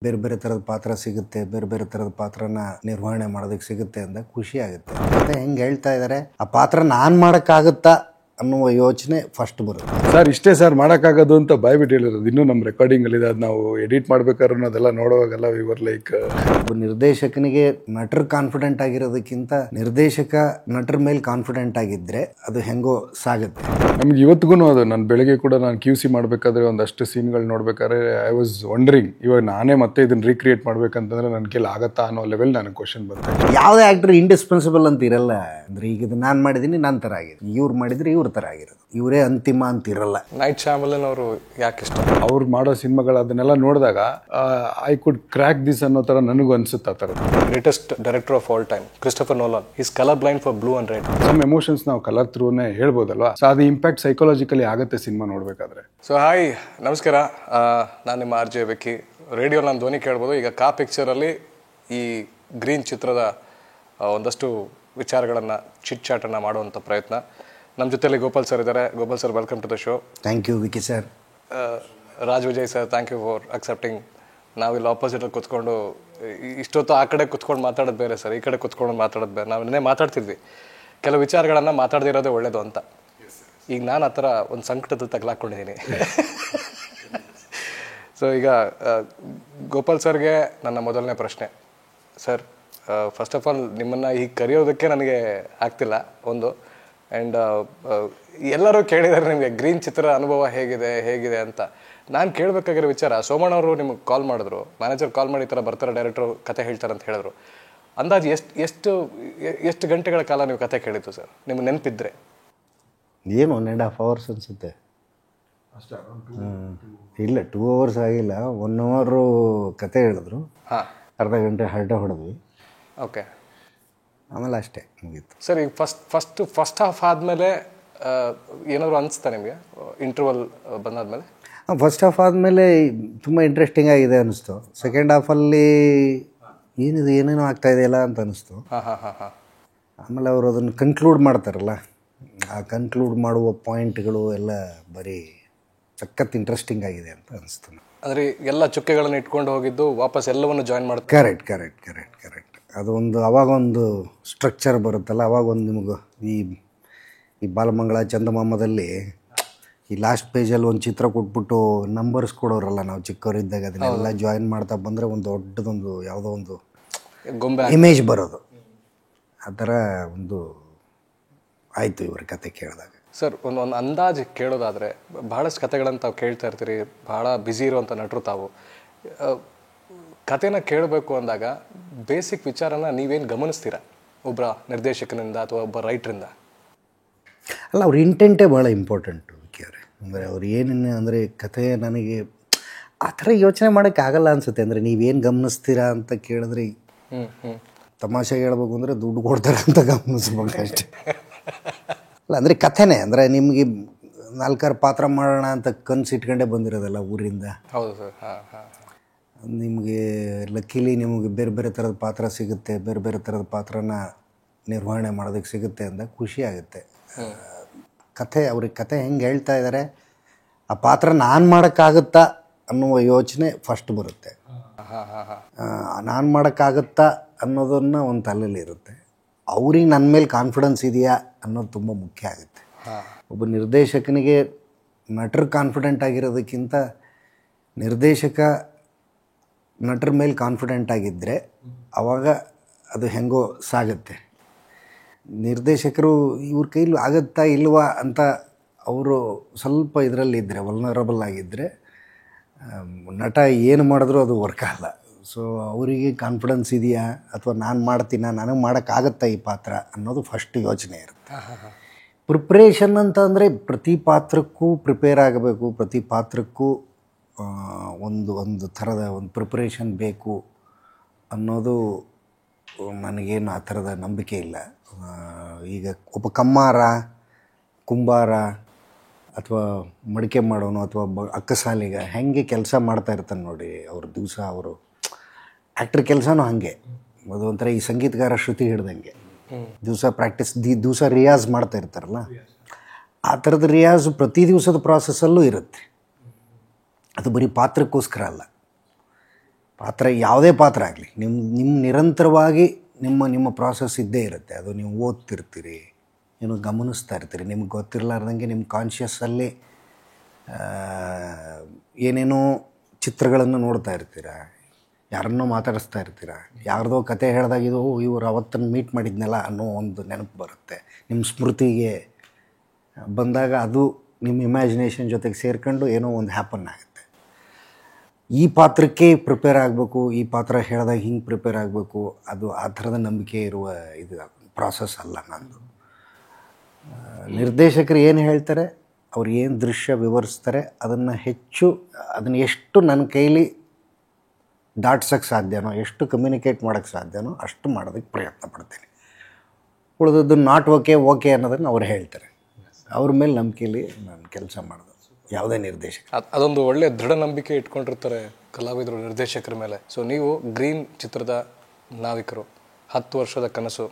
ಬೇರೆ ಬೇರೆ ಥರದ ಪಾತ್ರ ಸಿಗುತ್ತೆ, ಬೇರೆ ಬೇರೆ ಥರದ ಪಾತ್ರನ ನಿರ್ವಹಣೆ ಮಾಡೋದಕ್ಕೆ ಸಿಗುತ್ತೆ ಅಂದಾಗ ಖುಷಿ ಆಗುತ್ತೆ. ಮತ್ತು ಹೆಂಗೆ ಹೇಳ್ತಾ ಇದ್ದಾರೆ, ಆ ಪಾತ್ರ ನಾನು ಮಾಡೋಕ್ಕಾಗುತ್ತಾ ಅನ್ನುವ ಯೋಚನೆ ಫಸ್ಟ್ ಬರುತ್ತೆ. ಸರ್ ಇಷ್ಟೇ ಸರ್ ಮಾಡೋಕ್ಕಾಗೋದು ಅಂತ ಬಾಯ್ಬಿಟ್ಟು ಹೇಳಿರೋದು. ಇನ್ನೂ ನಮ್ಮ ರೆಕಾರ್ಡಿಂಗಲ್ಲಿದೆ, ಅದು ನಾವು ಎಡಿಟ್ ಮಾಡ್ಬೇಕಾದ್ರೆ ಅದೆಲ್ಲ ನೋಡುವಾಗೆಲ್ಲ ವಿವರ್ ಲೈಕ್ ಒಬ್ಬ ನಿರ್ದೇಶಕನಿಗೆ ನಟರು ಕಾನ್ಫಿಡೆಂಟ್ ಆಗಿರೋದಕ್ಕಿಂತ ನಿರ್ದೇಶಕ ನಟರ ಮೇಲೆ ಕಾನ್ಫಿಡೆಂಟ್ ಆಗಿದ್ದರೆ ಅದು ಹೆಂಗೋ ಸಾಗುತ್ತೆ. ನಮ್ಗೆ ಇವತ್ತಿಗೂ ಅದು ನಾನು ಬೆಳಗ್ಗೆ ಕೂಡ ನಾನು QC ಮಾಡಬೇಕಾದ್ರೆ ಒಂದಷ್ಟು ಸೀನ್ಗಳು ನೋಡ್ಬೇಕಾದ್ರೆ ಐ ವಾಸ್ ವಂಡರಿಂಗ್, ಇವಾಗ ನಾನೇ ಮತ್ತೆ ಇದನ್ನು ರೀಕ್ರಿಯೇಟ್ ಮಾಡ್ಬೇಕಂತಂದ್ರೆ ನನ್ನ ಕೈಲಿ ಆಗತ್ತಾ ಅನ್ನೋ ಲೆವೆಲ್ ನನಗೆ ಕ್ವಶನ್ ಬಂತು. ಯಾವುದೇ ಆ್ಯಕ್ಟ್ರ್ ಇಂಡಿಸ್ಪೆನ್ಸಿಬಲ್ ಅಂತ ಇರಲ್ಲ. ಅಂದರೆ ಈಗ ಇದು ನಾನು ಮಾಡಿದ್ದೀನಿ ನನ್ನ ಥರ ಆಗಿದೆ, ಇವ್ರು ಮಾಡಿದರೆ ಇವ್ರ ಥರ ಆಗಿರೋದು, ಇವರೇ ಅಂತಿಮ ಅಂತ ಇರಲ್ಲ. ನೈಟ್ ಶ್ಯಾಮಲನ್ ಅವರು ಯಾಕೆ ಇಷ್ಟ? ಅವ್ರು ಮಾಡೋ ಸಿನಿಮಾಗಳು ಅದನ್ನೆಲ್ಲ ನೋಡಿದಾಗ ಐ ಕುಡ್ ಕ್ರ್ಯಾಕ್ ದಿಸ್ ಅನ್ನೋ ಥರ ನನಗೂ ಅನ್ಸುತ್ತೆ. ಆ ಥರದ್ದು greatest director of all time Christopher Nolan is colour blind for blue and red. Some emotions ನಾವು ಕಲರ್ ಥ್ರೂನೇ ಹೇಳ್ಬೋದಲ್ವಾ, ಸೊ ಅದು ಇಂಪ್ಯಾಕ್ಟ್ ಸೈಕಾಲಜಿಕಲಿ ಆಗುತ್ತೆ ಸಿನಿಮಾ ನೋಡಬೇಕಾದ್ರೆ. ಸೊ ಹಾಯ್, ನಮಸ್ಕಾರ. ನಾನು ನಿಮ್ಮ RJ ವಿಕ್ಕಿ. ರೇಡಿಯೋ ನಾನು ಧ್ವನಿ ಕೇಳ್ಬೋದು. ಈಗ ಕಾ ಪಿಕ್ಚರಲ್ಲಿ ಈ ಗ್ರೀನ್ ಚಿತ್ರದ ಒಂದಷ್ಟು ವಿಚಾರಗಳನ್ನು ಚಿಟ್ ಚಾಟನ್ನು ಮಾಡುವಂಥ ಪ್ರಯತ್ನ. ನಮ್ಮ ಜೊತೆಯಲ್ಲಿ ಗೋಪಾಲ್ ಸರ್ ಇದ್ದಾರೆ. Gopal sir, welcome to the show. Thank you Vicky sir. Raj Vijay sir, thank you for accepting. ನಾವಿಲ್ಲಿ ಆಪೋಸಿಟಲ್ಲಿ ಕೂತ್ಕೊಂಡು ಇಷ್ಟೊತ್ತು ಆ ಕಡೆ ಕೂತ್ಕೊಂಡು ಮಾತಾಡೋದು ಬೇರೆ ಸರ್, ಈ ಕಡೆ ಕೂತ್ಕೊಂಡು ಮಾತಾಡೋದು ಬೇರೆ. ನಾವು ನಿನ್ನೆ ಮಾತಾಡ್ತಿದ್ವಿ, ಕೆಲವು ವಿಚಾರಗಳನ್ನು ಮಾತಾಡದಿರೋದೇ ಒಳ್ಳೇದು ಅಂತ. ಈಗ ನಾನು ಆ ಥರ ಒಂದು ಸಂಕಟದ ತಗಲಾಕೊಂಡಿದ್ದೀನಿ. ಸೊ ಈಗ ಗೋಪಾಲ್ ಸರ್ಗೆ ನನ್ನ ಮೊದಲನೇ ಪ್ರಶ್ನೆ. ಸರ್, ಫಸ್ಟ್ ಆಫ್ ಆಲ್ ನಿಮ್ಮನ್ನು ಹೀಗೆ ಕರೆಯೋದಕ್ಕೆ ನನಗೆ ಆಗ್ತಿಲ್ಲ ಒಂದು. ಆ್ಯಂಡ್ ಎಲ್ಲರೂ ಕೇಳಿದ್ದಾರೆ ನಿಮಗೆ ಗ್ರೀನ್ ಚಿತ್ರ ಅನುಭವ ಹೇಗಿದೆ ಅಂತ. ನಾನು ಕೇಳಬೇಕಾಗಿರೋ ವಿಚಾರ, ಸೋಮಣ್ಣ ಅವರು ನಿಮಗೆ ಕಾಲ್ ಮಾಡಿದ್ರು, ಮ್ಯಾನೇಜರ್ ಕಾಲ್ ಮಾಡಿ ಈ ಥರ ಬರ್ತಾರೆ ಡೈರೆಕ್ಟ್ರು ಕತೆ ಹೇಳ್ತಾರೆ ಅಂತ ಹೇಳಿದ್ರು. ಅಂದಾಜು ಎಷ್ಟು ಗಂಟೆಗಳ ಕಾಲ ನೀವು ಕತೆ ಕೇಳಿದ್ದು ಸರ್, ನಿಮ್ಗೆ ನೆನಪಿದ್ರೆ? ಏನು 1.5 hours ಅನಿಸುತ್ತೆ. ಇಲ್ಲ, 2 hours ಆಗಿಲ್ಲ, 1 hour ಕತೆ ಹೇಳಿದ್ರು. ಹಾಂ, ಅರ್ಧ ಗಂಟೆ ಹರಟೆ ಹೊಡೆದ್ವಿ. ಓಕೆ, ಆಮೇಲೆ ಅಷ್ಟೇ ಮುಗೀತು. ಸರ್ ಈಗ ಫಸ್ಟ್ ಹಾಫ್ ಆದಮೇಲೆ ಏನಾದರೂ ಅನಿಸ್ತಾ ನಿಮಗೆ ಇಂಟರ್ವಲ್ ಬಂದಾದ್ಮೇಲೆ? ಫಸ್ಟ್ ಹಾಫ್ ಆದಮೇಲೆ ತುಂಬ ಇಂಟ್ರೆಸ್ಟಿಂಗ್ ಆಗಿದೆ ಅನ್ನಿಸ್ತು. ಸೆಕೆಂಡ್ ಹಾಫಲ್ಲಿ ಏನೇನೋ ಆಗ್ತಾ ಇದೆಯಲ್ಲ ಅಂತ ಅನ್ನಿಸ್ತು. ಆಮೇಲೆ ಅವರು ಅದನ್ನು ಕನ್ಕ್ಲೂಡ್ ಮಾಡ್ತಾರಲ್ಲ, ಆ ಕನ್ಕ್ಲೂಡ್ ಮಾಡುವ ಪಾಯಿಂಟ್ಗಳು ಎಲ್ಲ ಬರೀ ಸಖತ್ ಇಂಟ್ರೆಸ್ಟಿಂಗ್ ಆಗಿದೆ ಅಂತ ಅನಿಸ್ತು. ಅಂದರೆ ಎಲ್ಲ ಚುಕ್ಕೆಗಳನ್ನು ಇಟ್ಕೊಂಡು ಹೋಗಿದ್ದು ವಾಪಸ್ ಎಲ್ಲವನ್ನು ಜಾಯಿನ್ ಮಾಡ್ತಾರೆ. ಕರೆಕ್ಟ್. ಅದೊಂದು ಅವಾಗೊಂದು ಸ್ಟ್ರಕ್ಚರ್ ಬರುತ್ತಲ್ಲ, ಅವಾಗೊಂದು ನಿಮಗೆ ಈ ಬಾಲಮಂಗಳ ಚಂದಮಾಮದಲ್ಲಿ ಈ ಲಾಸ್ಟ್ ಪೇಜಲ್ಲಿ ಒಂದು ಚಿತ್ರ ಕೊಟ್ಬಿಟ್ಟು ನಂಬರ್ಸ್ ಕೊಡೋರಲ್ಲ ನಾವು ಚಿಕ್ಕವರಿದ್ದಾಗ, ಅದನ್ನೆಲ್ಲ ಜಾಯಿನ್ ಮಾಡ್ತಾ ಬಂದರೆ ಒಂದು ದೊಡ್ಡದೊಂದು ಯಾವುದೋ ಒಂದು ಗೊಂಬೆ ಇಮೇಜ್ ಬರೋದು. ಆ ಥರ ಒಂದು ಆಯಿತು ಇವ್ರ ಕತೆ ಕೇಳಿದಾಗ. ಸರ್, ಒಂದು ಅಂದಾಜು ಕೇಳೋದಾದರೆ, ಭಾಳಷ್ಟು ಕತೆಗಳನ್ನು ತಾವು ಕೇಳ್ತಾ ಇರ್ತೀರಿ, ಭಾಳ ಬ್ಯುಸಿ ಇರುವಂಥ ನಟರು ತಾವು. ಕತೆನ ಕೇಳಬೇಕು ಅಂದಾಗ ಬೇಸಿಕ್ ವಿಚಾರನ ನೀವೇನು ಗಮನಿಸ್ತೀರಾ ಒಬ್ಬ ನಿರ್ದೇಶಕನಿಂದ ಅಥವಾ ಒಬ್ಬ ರೈಟ್ರಿಂದ? ಅಲ್ಲ, ಅವ್ರ ಇಂಟೆಂಟೇ ಭಾಳ ಇಂಪಾರ್ಟೆಂಟು ವಿಕಿಯವರೇ. ಅಂದರೆ ಅವ್ರು ಏನೇನು ಅಂದರೆ ಕತೆ ನನಗೆ ಆ ಥರ ಯೋಚನೆ ಮಾಡೋಕ್ಕಾಗಲ್ಲ ಅನಿಸುತ್ತೆ. ಅಂದರೆ ನೀವೇನು ಗಮನಿಸ್ತೀರಾ ಅಂತ ಕೇಳಿದ್ರೆ, ತಮಾಷೆಗೆ ಹೇಳ್ಬೇಕು ಅಂದರೆ ದುಡ್ಡು ಕೊಡ್ತಾರೆ ಅಂತ ಗಮನಿಸ್ಬೇಕು ಅಷ್ಟೇ. ಅಲ್ಲ, ಅಂದರೆ ಕಥೆನೇ, ಅಂದರೆ ನಿಮಗೆ 4 ಪಾತ್ರ ಮಾಡೋಣ ಅಂತ ಕನಸು ಇಟ್ಕೊಂಡೇ ಬಂದಿರೋದಲ್ಲ ಊರಿಂದ. ಹೌದು ಸರ್. ಹಾಂ. ನಿಮಗೆ ಲಕ್ಕಿಲಿ ನಿಮಗೆ ಬೇರೆ ಬೇರೆ ಥರದ ಪಾತ್ರ ಸಿಗುತ್ತೆ, ಬೇರೆ ಬೇರೆ ಥರದ ಪಾತ್ರನ ನಿರ್ವಹಣೆ ಮಾಡೋದಕ್ಕೆ ಸಿಗುತ್ತೆ ಅಂದಾಗ ಖುಷಿ ಆಗುತ್ತೆ. ಅವ್ರಿಗೆ ಕತೆ ಹೆಂಗೆ ಹೇಳ್ತಾ ಇದ್ದಾರೆ, ಆ ಪಾತ್ರ ನಾನು ಮಾಡೋಕ್ಕಾಗುತ್ತಾ ಅನ್ನುವ ಯೋಚನೆ ಫಸ್ಟ್ ಬರುತ್ತೆ. ನಾನು ಮಾಡೋಕ್ಕಾಗುತ್ತಾ ಅನ್ನೋದನ್ನು ಒಂದು ತಲೆಯಲ್ಲಿ ಇರುತ್ತೆ. ಅವ್ರಿಗೆ ನನ್ನ ಮೇಲೆ ಕಾನ್ಫಿಡೆನ್ಸ್ ಇದೆಯಾ ಅನ್ನೋದು ತುಂಬ ಮುಖ್ಯ ಆಗುತ್ತೆ. ಒಬ್ಬ ನಿರ್ದೇಶಕನಿಗೆ ನಟರು ಕಾನ್ಫಿಡೆಂಟ್ ಆಗಿರೋದಕ್ಕಿಂತ ನಿರ್ದೇಶಕ ನಟರ ಮೇಲೆ ಕಾನ್ಫಿಡೆಂಟ್ ಆಗಿದ್ದರೆ ಆವಾಗ ಅದು ಹೆಂಗೋ ಸಾಗುತ್ತೆ. ನಿರ್ದೇಶಕರು ಇವ್ರ ಕೈಲಿ ಆಗುತ್ತಾ ಇಲ್ವಾ ಅಂತ ಅವರು ಸ್ವಲ್ಪ ಇದರಲ್ಲಿದ್ದರೆ, ವಲ್ನರಬಲ್ ಆಗಿದ್ದರೆ, ನಟ ಏನು ಮಾಡಿದ್ರೂ ಅದು ವರ್ಕ್ ಆಗಲ್ಲ. ಸೊ ಅವರಿಗೆ ಕಾನ್ಫಿಡೆನ್ಸ್ ಇದೆಯಾ ಅಥವಾ ನಾನು ಮಾಡ್ತೀನ, ನನಗೆ ಮಾಡೋಕ್ಕಾಗತ್ತಾ ಈ ಪಾತ್ರ ಅನ್ನೋದು ಫಸ್ಟ್ ಯೋಚನೆ ಇರುತ್ತೆ. ಪ್ರಿಪ್ರೇಷನ್ ಅಂತ ಅಂದರೆ ಪ್ರತಿ ಪಾತ್ರಕ್ಕೂ ಪ್ರಿಪೇರ್ ಆಗಬೇಕು, ಪ್ರತಿ ಪಾತ್ರಕ್ಕೂ ಒಂದು ಥರದ ಒಂದು ಪ್ರಿಪ್ರೇಷನ್ ಬೇಕು ಅನ್ನೋದು ನನಗೇನು ಆ ಥರದ ನಂಬಿಕೆ ಇಲ್ಲ. ಈಗ ಒಬ್ಬ ಕುಂಬಾರ ಅಥವಾ ಮಡಿಕೆ ಮಾಡೋನು ಅಥವಾ ಅಕ್ಕಸಾಲಿಗ ಹೆಂಗೆ ಕೆಲಸ ಮಾಡ್ತಾ ಇರ್ತಾನೆ ನೋಡಿ, ಅವ್ರ ದಿವಸ ಅವರು ಆ್ಯಕ್ಟ್ರ್ ಕೆಲಸನೂ ಹಾಗೆ. ಅದು ಒಂಥರ ಈ ಸಂಗೀತಗಾರ ಶ್ರುತಿ ಹಿಡ್ದಂಗೆ ದಿವಸ ಪ್ರಾಕ್ಟೀಸ್, ದಿವಸ ರಿಯಾಜ್ ಮಾಡ್ತಾ ಇರ್ತಾರಲ್ಲ, ಆ ಥರದ ರಿಯಾಜು ಪ್ರತಿ ದಿವಸದ ಪ್ರಾಸೆಸ್ಸಲ್ಲೂ ಇರುತ್ತೆ. ಅದು ಬರೀ ಪಾತ್ರಕ್ಕೋಸ್ಕರ ಅಲ್ಲ. ಪಾತ್ರ ಯಾವುದೇ ಪಾತ್ರ ಆಗಲಿ ನಿಮ್ಮ ನಿರಂತರವಾಗಿ ನಿಮ್ಮ ಪ್ರಾಸೆಸ್ ಇದ್ದೇ ಇರುತ್ತೆ. ಅದು ನೀವು ಓದ್ತಿರ್ತೀರಿ, ನೀವು ಗಮನಿಸ್ತಾ ಇರ್ತೀರಿ, ನಿಮ್ಗೆ ಗೊತ್ತಿರಲಾರ್ದಂಗೆ ನಿಮ್ಮ ಕಾನ್ಷಿಯಸ್ಸಲ್ಲಿ ಏನೇನೋ ಚಿತ್ರಗಳನ್ನು ನೋಡ್ತಾ ಇರ್ತೀರ, ಯಾರನ್ನೋ ಮಾತಾಡಿಸ್ತಾ ಇರ್ತೀರ, ಯಾರ್ದೋ ಕತೆ ಹೇಳಿದಾಗ ಇದು ಇವರು ಅವತ್ತನ್ನು ಮೀಟ್ ಮಾಡಿದ್ನಲ್ಲ ಅನ್ನೋ ಒಂದು ನೆನಪು ಬರುತ್ತೆ. ನಿಮ್ಮ ಸ್ಮೃತಿಗೆ ಬಂದಾಗ ಅದು ನಿಮ್ಮ ಇಮ್ಯಾಜಿನೇಷನ್ ಜೊತೆಗೆ ಸೇರ್ಕೊಂಡು ಏನೋ ಒಂದು ಹ್ಯಾಪನ್ ಆಗುತ್ತೆ. ಈ ಪಾತ್ರಕ್ಕೆ ಪ್ರಿಪೇರ್ ಆಗಬೇಕು, ಈ ಪಾತ್ರ ಹೇಳಿದಾಗ ಹಿಂಗೆ ಪ್ರಿಪೇರ್ ಆಗಬೇಕು, ಅದು ಆ ಥರದ ನಂಬಿಕೆ ಇರುವ ಇದು ಪ್ರಾಸೆಸ್ ಅಲ್ಲ ನಂದು. ನಿರ್ದೇಶಕರು ಏನು ಹೇಳ್ತಾರೆ, ಅವ್ರು ಏನು ದೃಶ್ಯ ವಿವರಿಸ್ತಾರೆ, ಅದನ್ನು ಎಷ್ಟು ನನ್ನ ಕೈಲಿ ದಾಟ್ಸೋಕ್ಕೆ ಸಾಧ್ಯನೋ, ಎಷ್ಟು ಕಮ್ಯುನಿಕೇಟ್ ಮಾಡೋಕ್ಕೆ ಸಾಧ್ಯನೋ ಅಷ್ಟು ಮಾಡೋದಕ್ಕೆ ಪ್ರಯತ್ನ ಪಡ್ತೀನಿ. ಉಳಿದದ್ದು ನಾಟ್ ಓಕೆ ಅನ್ನೋದನ್ನು ಅವ್ರು ಹೇಳ್ತಾರೆ. ಅವ್ರ ಮೇಲೆ ನಂಬಿಕೆಯಲ್ಲಿ ನಾನು ಕೆಲಸ ಮಾಡೋದು ಯಾವುದೇ ನಿರ್ದೇಶಕ. ಅದೊಂದು ಒಳ್ಳೆ ದೃಢ ನಂಬಿಕೆ ಇಟ್ಕೊಂಡಿರ್ತಾರೆ ಕಲಾವಿದರು ನಿರ್ದೇಶಕರ ಮೇಲೆ. ಸೊ ನೀವು ಗ್ರೀನ್ ಚಿತ್ರದ ನಾವಿಕರು, 10 ವರ್ಷದ ಕನಸು,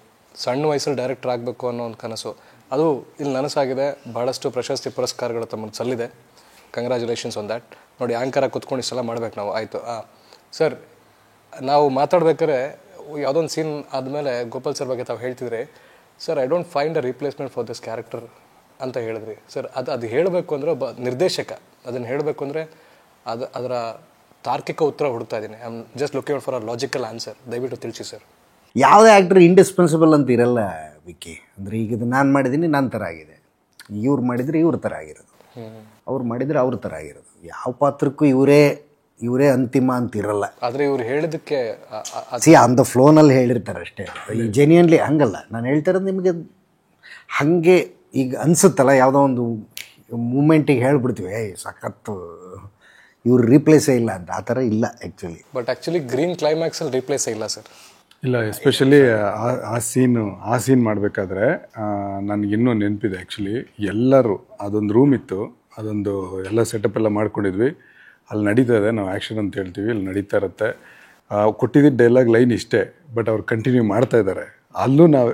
ಸಣ್ಣ ವಯಸ್ಸಲ್ಲಿ ಡೈರೆಕ್ಟರ್ ಆಗಬೇಕು ಅನ್ನೋ ಒಂದು ಕನಸು, ಅದು ಇಲ್ಲಿ ನನಸಾಗಿದೆ. ಭಾಳಷ್ಟು ಪ್ರಶಸ್ತಿ ಪುರಸ್ಕಾರಗಳು ತಮ್ಮನ್ನು ಸಲ್ಲಿದೆ. Congratulations on that. ನೋಡಿ, ಆ್ಯಂಕರಾಗಿ ಕುತ್ಕೊಂಡು ಇಷ್ಟೆಲ್ಲ ಮಾಡ್ಬೇಕು ನಾವು. ಆಯಿತು ಸರ್, ನಾವು ಮಾತಾಡ್ಬೇಕಾದ್ರೆ ಯಾವುದೊಂದು ಸೀನ್ ಆದಮೇಲೆ ಗೋಪಾಲ್ ಸರ್ ಬಗ್ಗೆ ತಾವು ಹೇಳ್ತಿದ್ರಿ, sir I don't find a replacement for this character ಅಂತ ಹೇಳಿದ್ರಿ. ಸರ್ ಅದು ಹೇಳಬೇಕು ಅಂದರೆ ನಿರ್ದೇಶಕ ಅದನ್ನು ಹೇಳಬೇಕು ಅಂದರೆ ಅದರ ತಾರ್ಕಿಕ ಉತ್ತರ ಹುಡುಕ್ತಾ ಇದ್ದೀನಿ. I am just looking for a logical answer. ದಯವಿಟ್ಟು ತಿಳಿಸಿ ಸರ್. ಯಾವುದೇ ಆ್ಯಕ್ಟ್ರ್ ಇಂಡಿಸ್ಪೆನ್ಸಿಬಲ್ ಅಂತ ಇರಲ್ಲ ವಿಕ್ಕಿ. ಅಂದರೆ ಈಗ ಇದು ನಾನು ಮಾಡಿದ್ದೀನಿ, ನನ್ನ ಥರ ಆಗಿದೆ, ಇವ್ರು ಮಾಡಿದರೆ ಇವ್ರ ಥರ ಆಗಿರೋದು, ಅವ್ರು ಮಾಡಿದರೆ ಅವ್ರ ಥರ ಆಗಿರೋದು. ಯಾವ ಪಾತ್ರಕ್ಕೂ ಇವರೇ ಅಂತಿಮ ಅಂತ ಇರಲ್ಲ. ಆದರೆ ಇವ್ರು ಹೇಳಿದ್ದಕ್ಕೆ ಆನ್ ದ ಫ್ಲೋನಲ್ಲಿ ಹೇಳಿರ್ತಾರೆ ಅಷ್ಟೇ. ಈ ಜೆನ್ಯೂನ್ಲಿ ಹಂಗಲ್ಲ. ನಾನು ಹೇಳ್ತಿರೋದು ನಿಮಗೆ ಹಾಗೆ ಈಗ ಅನಿಸುತ್ತಲ್ಲ, ಯಾವುದೋ ಒಂದು ಮೂಮೆಂಟಿಗೆ ಹೇಳ್ಬಿಡ್ತೀವಿ ಸಖತ್ತು ಇವ್ರು ರೀಪ್ಲೇಸೇ ಇಲ್ಲ ಅಂತ. ಆ ಥರ ಇಲ್ಲ ಆ್ಯಕ್ಚುಲಿ. ಬಟ್ ಆ್ಯಕ್ಚುಲಿ ಗ್ರೀನ್ ಕ್ಲೈಮ್ಯಾಕ್ಸಲ್ಲಿ ರೀಪ್ಲೇಸೇ ಇಲ್ಲ ಸರ್. ಇಲ್ಲ, ಎಸ್ಪೆಷಲಿ ಆ ಸೀನ್ ಮಾಡಬೇಕಾದ್ರೆ ನನಗಿನ್ನೂ ನೆನಪಿದೆ. ಆ್ಯಕ್ಚುಲಿ ಎಲ್ಲರೂ ಅದೊಂದು ರೂಮ್ ಇತ್ತು, ಅದೊಂದು ಎಲ್ಲ ಸೆಟಪ್ ಎಲ್ಲ ಮಾಡ್ಕೊಂಡಿದ್ವಿ. ಅಲ್ಲಿ ನಡೀತಾ ಇದೆ, ನಾವು ಆ್ಯಕ್ಷನ್ ಅಂತ ಹೇಳ್ತೀವಿ, ಅಲ್ಲಿ ನಡೀತಾ ಇರುತ್ತೆ. ಕೊಟ್ಟಿದ್ದ ಡೈಲಾಗ್ ಲೈನ್ ಇಷ್ಟೇ, ಬಟ್ ಅವ್ರು ಕಂಟಿನ್ಯೂ ಮಾಡ್ತಾ ಇದ್ದಾರೆ. ಅಲ್ಲೂ ನಾವು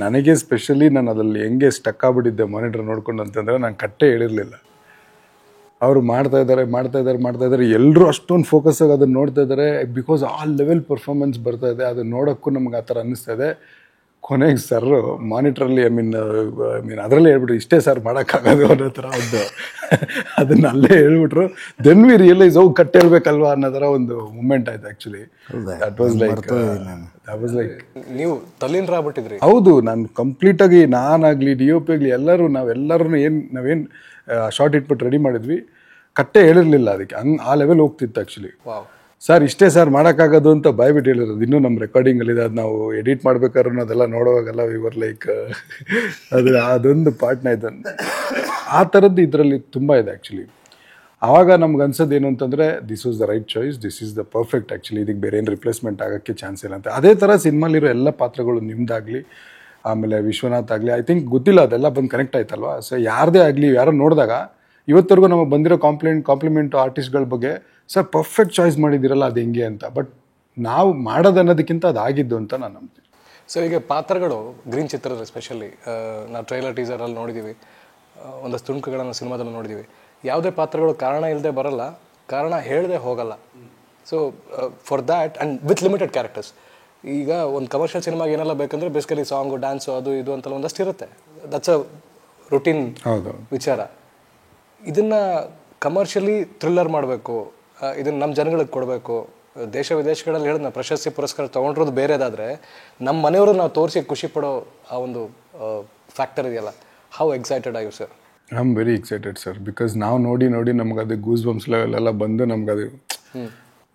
ನನಗೆ ಸ್ಪೆಷಲಿ ನಾನು ಅದ್ರಲ್ಲಿ ಹೆಂಗೆ ಸ್ಟಕ್ ಆಗ್ಬಿಟ್ಟಿದ್ದೆ ಮಾನಿಟರ್ ನೋಡ್ಕೊಂಡು ಅಂತಂದರೆ, ನಾನು ಕಟ್ಟೆ ಹೇಳಿರಲಿಲ್ಲ. ಅವರು ಮಾಡ್ತಾ ಇದ್ದಾರೆ, ಎಲ್ಲರೂ ಅಷ್ಟೊಂದು ಫೋಕಸ್ ಆಗಿ ಅದನ್ನು ನೋಡ್ತಾ ಇದ್ದಾರೆ. ಬಿಕಾಸ್ ಆ ಲೆವೆಲ್ ಪರ್ಫಾರ್ಮೆನ್ಸ್ ಬರ್ತಾ ಇದೆ, ಅದನ್ನು ನೋಡೋಕ್ಕೂ ನಮ್ಗೆ ಆ ಥರ ಅನ್ನಿಸ್ತಾ ಇದೆ. ಕೊನೆಗೆ ಸರ್ ಮಾನಿಟ್ರಲ್ಲಿ ಐ ಮೀನ್ ಅದರಲ್ಲೇ ಹೇಳ್ಬಿಟ್ರು, ಇಷ್ಟೇ ಸರ್ ಮಾಡೋಕ್ಕಾಗೋದು ಅನ್ನೋ ಥರ ಒಂದು ಅದನ್ನು ಅಲ್ಲೇ ಹೇಳ್ಬಿಟ್ರು. ದೆನ್ ವಿ ರಿಯಲೈಸ್ ಕಟ್ ಹೇಳ್ಬೇಕಲ್ವಾ ಅನ್ನೋ ಥರ ಒಂದು ಮೂಮೆಂಟ್ ಆಯ್ತು. ಆ್ಯಕ್ಚುಲಿ ದಟ್ ವಾಸ್ ಲೈಕ್ ನೀವು ತಲ್ಲೀನರಾಗ್ಬಿಟ್ಟಿದ್ರಿ. ಹೌದು, ನಾನು ಕಂಪ್ಲೀಟಾಗಿ ನಾನಾಗಲಿ DOP ಆಗಲಿ ನಾವೆಲ್ಲರೂ ನಾವೇನು ಶಾರ್ಟ್ ಇಟ್ಬಿಟ್ಟು ರೆಡಿ ಮಾಡಿದ್ವಿ, ಕಟ್ಟೆ ಹೇಳಿರಲಿಲ್ಲ ಅದಕ್ಕೆ. ಆ ಲೆವೆಲ್ ಹೋಗ್ತಿತ್ತು ಆ್ಯಕ್ಚುಲಿ. ಸರ್ ಇಷ್ಟೇ ಸರ್ ಮಾಡೋಕ್ಕಾಗೋದು ಅಂತ ಬಾಯ್ಬಿಟ್ಟು ಹೇಳಿರೋದು. ಇನ್ನೂ ನಮ್ಮ ರೆಕಾರ್ಡಿಂಗಲ್ಲಿದೆ, ಅದು ನಾವು ಎಡಿಟ್ ಮಾಡ್ಬೇಕಾದ್ರೂ ಅದೆಲ್ಲ ನೋಡೋವಾಗೆಲ್ಲ ವಿವರ್ ಲೈಕ್ ಅದೊಂದು ಪಾರ್ಟ್ನ ಇದೆ. ಆ ಥರದ್ದು ಇದರಲ್ಲಿ ತುಂಬ ಇದೆ ಆ್ಯಕ್ಚುಲಿ. ಆವಾಗ ನಮ್ಗೆ ಅನ್ಸೋದು ಏನು ಅಂತಂದರೆ, this was the right choice, this is the perfect. Actually ಇದಕ್ಕೆ ಬೇರೆ ಏನು ರಿಪ್ಲೇಸ್ಮೆಂಟ್ ಆಗೋಕ್ಕೆ ಚಾನ್ಸ್ ಇಲ್ಲ ಅಂತ. ಅದೇ ಥರ ಸಿನಿಮಾಲಿರೋ ಎಲ್ಲ ಪಾತ್ರಗಳು ನಿಮ್ಮದಾಗಲಿ, ಆಮೇಲೆ ವಿಶ್ವನಾಥ್ ಆಗಲಿ, ಐ ಥಿಂಕ್ ಗೊತ್ತಿಲ್ಲ ಅದೆಲ್ಲ ಬಂದು ಕನೆಕ್ಟ್ ಆಯ್ತಲ್ವಾ. ಸೊ ಯಾರದೇ ಆಗಲಿ, ಯಾರೋ ನೋಡಿದಾಗ ಇವತ್ತರೆಗೂ ನಮಗೆ ಬಂದಿರೋ ಕಾಂಪ್ಲಿಮೆಂಟು ಆರ್ಟಿಸ್ಟ್ಗಳ ಬಗ್ಗೆ, ಸರ್ ಪರ್ಫೆಕ್ಟ್ ಚಾಯ್ಸ್ ಮಾಡಿದ್ದೀರಲ್ಲ ಅದು ಹೆಂಗೆ ಅಂತ. ಬಟ್ ನಾವು ಮಾಡೋದು ಅನ್ನೋದಕ್ಕಿಂತ ಅದಾಗಿದ್ದು ಅಂತ ನಾನು ನಂಬ್ತೀನಿ. ಸರ್ ಈಗ ಪಾತ್ರಗಳು ಗ್ರೀನ್ ಚಿತ್ರದ ಎಸ್ಪೆಷಲಿ ನಾವು ಟ್ರೈಲರ್ ಟೀಸರಲ್ಲಿ ನೋಡಿದ್ದೀವಿ, ಒಂದಷ್ಟು ತುಣುಕುಗಳನ್ನು ಸಿನಿಮಾದಲ್ಲಿ ನೋಡಿದ್ದೀವಿ. ಯಾವುದೇ ಪಾತ್ರಗಳು ಕಾರಣ ಇಲ್ಲದೆ ಬರಲ್ಲ, ಕಾರಣ ಹೇಳದೆ ಹೋಗಲ್ಲ. So for that and with limited characters. ಈಗ ಒಂದು ಕಮರ್ಷಿಯಲ್ ಸಿನಿಮಾಗೆ ಏನೆಲ್ಲ ಬೇಕಂದರೆ ಬೇಸಿಕಲಿ ಸಾಂಗು, ಡ್ಯಾನ್ಸು, ಅದು ಇದು ಅಂತೆಲ್ಲ ಒಂದಷ್ಟು ಇರುತ್ತೆ. ದಟ್ಸ್ ಅ ರುಟೀನ್ ವಿಚಾರ. ಇದನ್ನು ಕಮರ್ಷಿಯಲಿ ಥ್ರಿಲ್ಲರ್ ಮಾಡಬೇಕು, ಇದನ್ನು ನಮ್ಮ ಜನಗಳಿಗೆ ಕೊಡಬೇಕು. ದೇಶ ವಿದೇಶಗಳಲ್ಲಿ ಹೇಳಿದ ಪ್ರಶಸ್ತಿ ಪುರಸ್ಕಾರ ತೊಗೊಂಡಿರೋದು ಬೇರೆದಾದರೆ, ನಮ್ಮ ಮನೆಯವರು ನಾವು ತೋರಿಸಿ ಖುಷಿ ಪಡೋ ಆ ಒಂದು ಫ್ಯಾಕ್ಟರ್ ಇದೆಯಲ್ಲ. How excited are you sir? I am very excited sir. Because ನಾವು ನೋಡಿ ನಮ್ಗೆ ಅದು ಗೂಸ್ ಬಂಪ್ಸ್ ಲೆವೆಲೆಲ್ಲ ಬಂದು